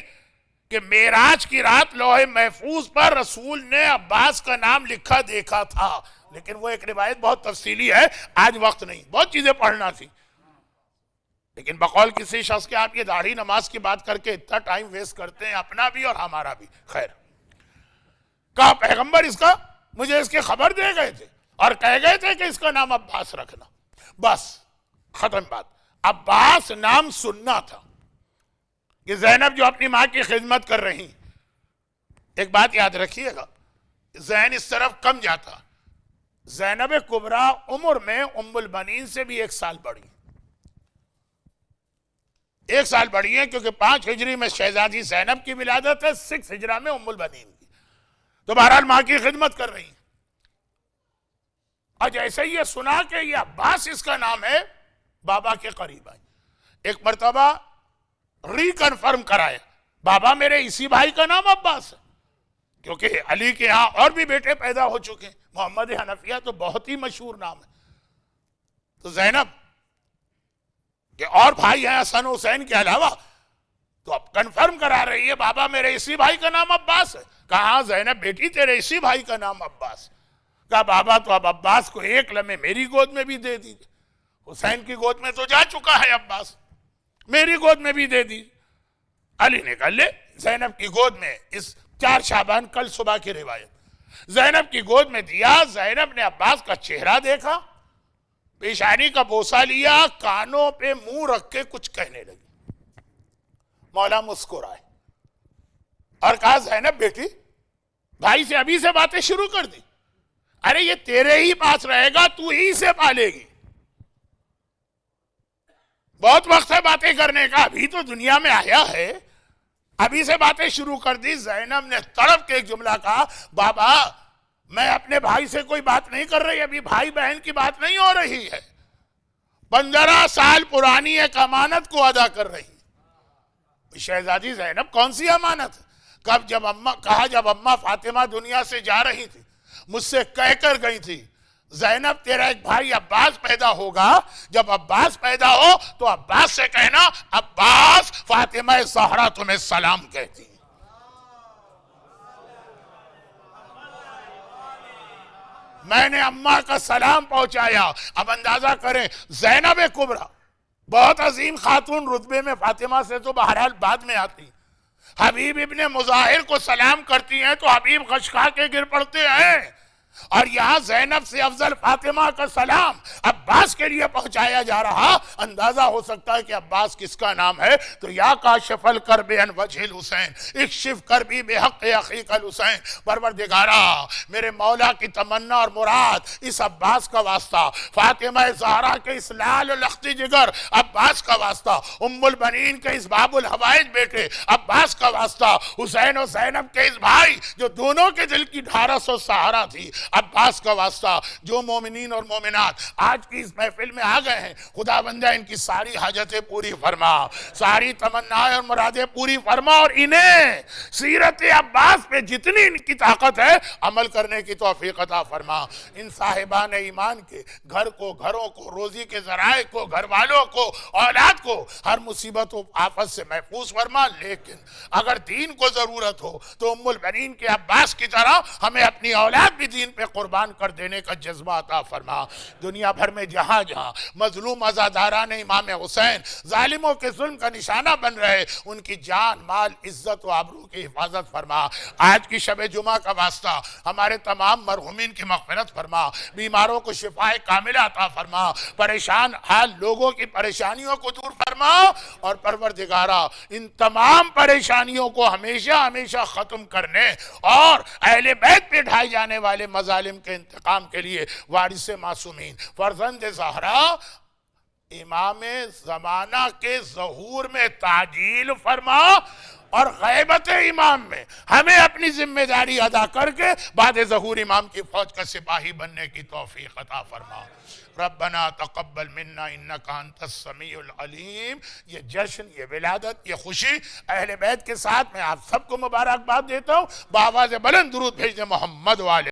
کہ معراج کی رات لوح محفوظ پر رسول نے عباس کا نام لکھا دیکھا تھا، لیکن وہ ایک روایت بہت تفصیلی ہے، آج وقت نہیں، بہت چیزیں پڑھنا تھی، لیکن بقول کسی شخص کے آپ یہ داڑھی نماز کی بات کر کے اتنا ٹائم ویسٹ کرتے ہیں اپنا بھی اور ہمارا بھی۔ خیر، کہا پیغمبر اس کا مجھے اس کی خبر دے گئے تھے اور کہہ گئے تھے کہ اس کا نام عباس رکھنا، بس ختم بات۔ عباس نام سننا تھا کہ زینب جو اپنی ماں کی خدمت کر رہی، ایک بات یاد رکھیے گا، ذہن اس طرف کم جاتا، زینب کبریٰ عمر میں ام البنین سے بھی 1 سال بڑی، 1 سال بڑی ہے، کیونکہ 5 ہجری میں شہزادی زینب کی ولادت ہے، 6 ہجرہ میں ام البنین کی، تو بہرحال ماں کی خدمت کر رہی، اور جیسے یہ سنا کہ یہ عباس اس کا نام ہے، بابا کے قریب آئی، ایک مرتبہ ری کنفرم کرایا، بابا میرے اسی بھائی کا نام عباس ہے، کیونکہ علی کے ہاں اور بھی بیٹے پیدا ہو چکے ہیں، محمد حنفیہ تو بہت ہی مشہور نام ہے، تو زینب کہ اور بھائی ہیں حسن حسین کے علاوہ؟ تو اب کنفرم کرا رہی ہے بابا میرے اسی بھائی کا نام عباس ہے. کہا زینب بیٹی تیرے اسی بھائی کا نام عباس. کہا بابا تو اب عباس کو ایک لمحے میری گود میں بھی دے دیجیے. حسین کی گود میں تو جا چکا ہے عباس, میری گود میں بھی دے دیجیے. علی نے کہا لے زینب کی گود میں, اس 4 شعبان کل صبح کی روایت, زینب کی گود میں دیا. زینب نے عباس کا چہرہ دیکھا, پیشانی کا بوسہ لیا, کانوں پہ منہ رکھ کے کچھ کہنے لگی. مولا مسکرائے اور کہا زینب بیٹی بھائی سے ابھی سے باتیں شروع کر دی. ارے یہ تیرے ہی پاس رہے گا, تو ہی سے پالے گی. بہت وقت ہے باتیں کرنے کا, ابھی تو دنیا میں آیا ہے, ابھی سے باتیں شروع کر دی. زینب نے تڑپ کے ایک جملہ کہا بابا میں اپنے بھائی سے کوئی بات نہیں کر رہی, ابھی بھائی بہن کی بات نہیں ہو رہی ہے, 15 سال پرانی ایک امانت کو ادا کر رہی. شہزادی زینب کون سی امانت؟ جب اماں فاطمہ دنیا سے جا رہی تھی مجھ سے کہہ کر گئی تھی زینب تیرا ایک بھائی عباس پیدا ہوگا, جب عباس پیدا ہو تو عباس سے کہنا عباس فاطمہ زہرا تمہیں سلام کہتی. میں نے اماں کا سلام پہنچایا. اب اندازہ کریں زینب کبریٰ بہت عظیم خاتون, رتبے میں فاطمہ سے تو بہرحال بعد میں آتی, حبیب ابن مظاہر کو سلام کرتی ہیں تو حبیب غشخا کے گر پڑتے ہیں, اور یہاں زینب سے افضل فاطمہ کا سلام عباس کے لیے پہنچایا جا رہا. اندازہ ہو سکتا ہے کہ عباس کس کا نام ہے. تو یا کاشف الکرب عن وجہ الحسین اکشف کربی بحق اخیک الحسین. پروردگارا میرے مولا کی تمنا اور مراد اس عباس کا واسطہ, فاطمہ زہرا کے اس لال و لختی جگر عباس کا واسطہ, ام البنین کے اس باب الحوائج بیٹے عباس کا واسطہ, حسین و زینب کے اس بھائی جو دونوں کے دل کی ڈھارس و سہارا تھی عباس کا واسطہ. جو مومنین اور مومنات آج کی اس محفل میں آ گئے ہیں, خدا بندہ ان کی ساری حاجتیں پوری فرما, ساری تمنائیں اور مرادیں پوری فرما, اور انہیں سیرت عباس پہ جتنی ان کی طاقت ہے عمل کرنے کی توفیق عطا فرما. ان صاحبان ایمان کے گھر کو, گھروں کو, روزی کے ذرائع کو, گھر والوں کو, اولاد کو ہر مصیبت و آفت سے محفوظ فرما. لیکن اگر دین کو ضرورت ہو تو ام البنین کے عباس کی طرح ہمیں اپنی اولاد بھی دین پہ قربان کر دینے کا جذبہ عطا فرما. دنیا بھر میں جہاں جہاں مظلوم عزاداران امام حسین ظالموں کے ظلم کا نشانہ بن رہے, ان کی جان, مال, عزت و آبرو کی حفاظت فرما. آج کی شب جمعہ کا واسطہ ہمارے تمام مرحومین کی مغفرت فرما, بیماروں کو شفاء کاملہ عطا فرما, پریشان حال لوگوں کی پریشانیوں کو دور فرما, اور پروردگارا ان تمام پریشانیوں کو ہمیشہ ہمیشہ ختم کرنے اور اہل بیت پہ ڈھائے جانے والے مظالم کے انتقام کے لیے وارث معصومین فرزند زہرا امام زمانہ کے ظہور میں تعجیل فرما, اور غیبت امام میں ہمیں اپنی ذمہ داری ادا کر کے بعد ظہور امام کی فوج کا سپاہی بننے کی توفیق عطا فرما. ربنا تقبل منا انکا انت السمیع العلیم. یہ جشن, یہ ولادت, یہ خوشی اہل بیت کے ساتھ میں آپ سب کو مبارکباد دیتا ہوں. بآواز بلند درود بھیج دیں محمد والے.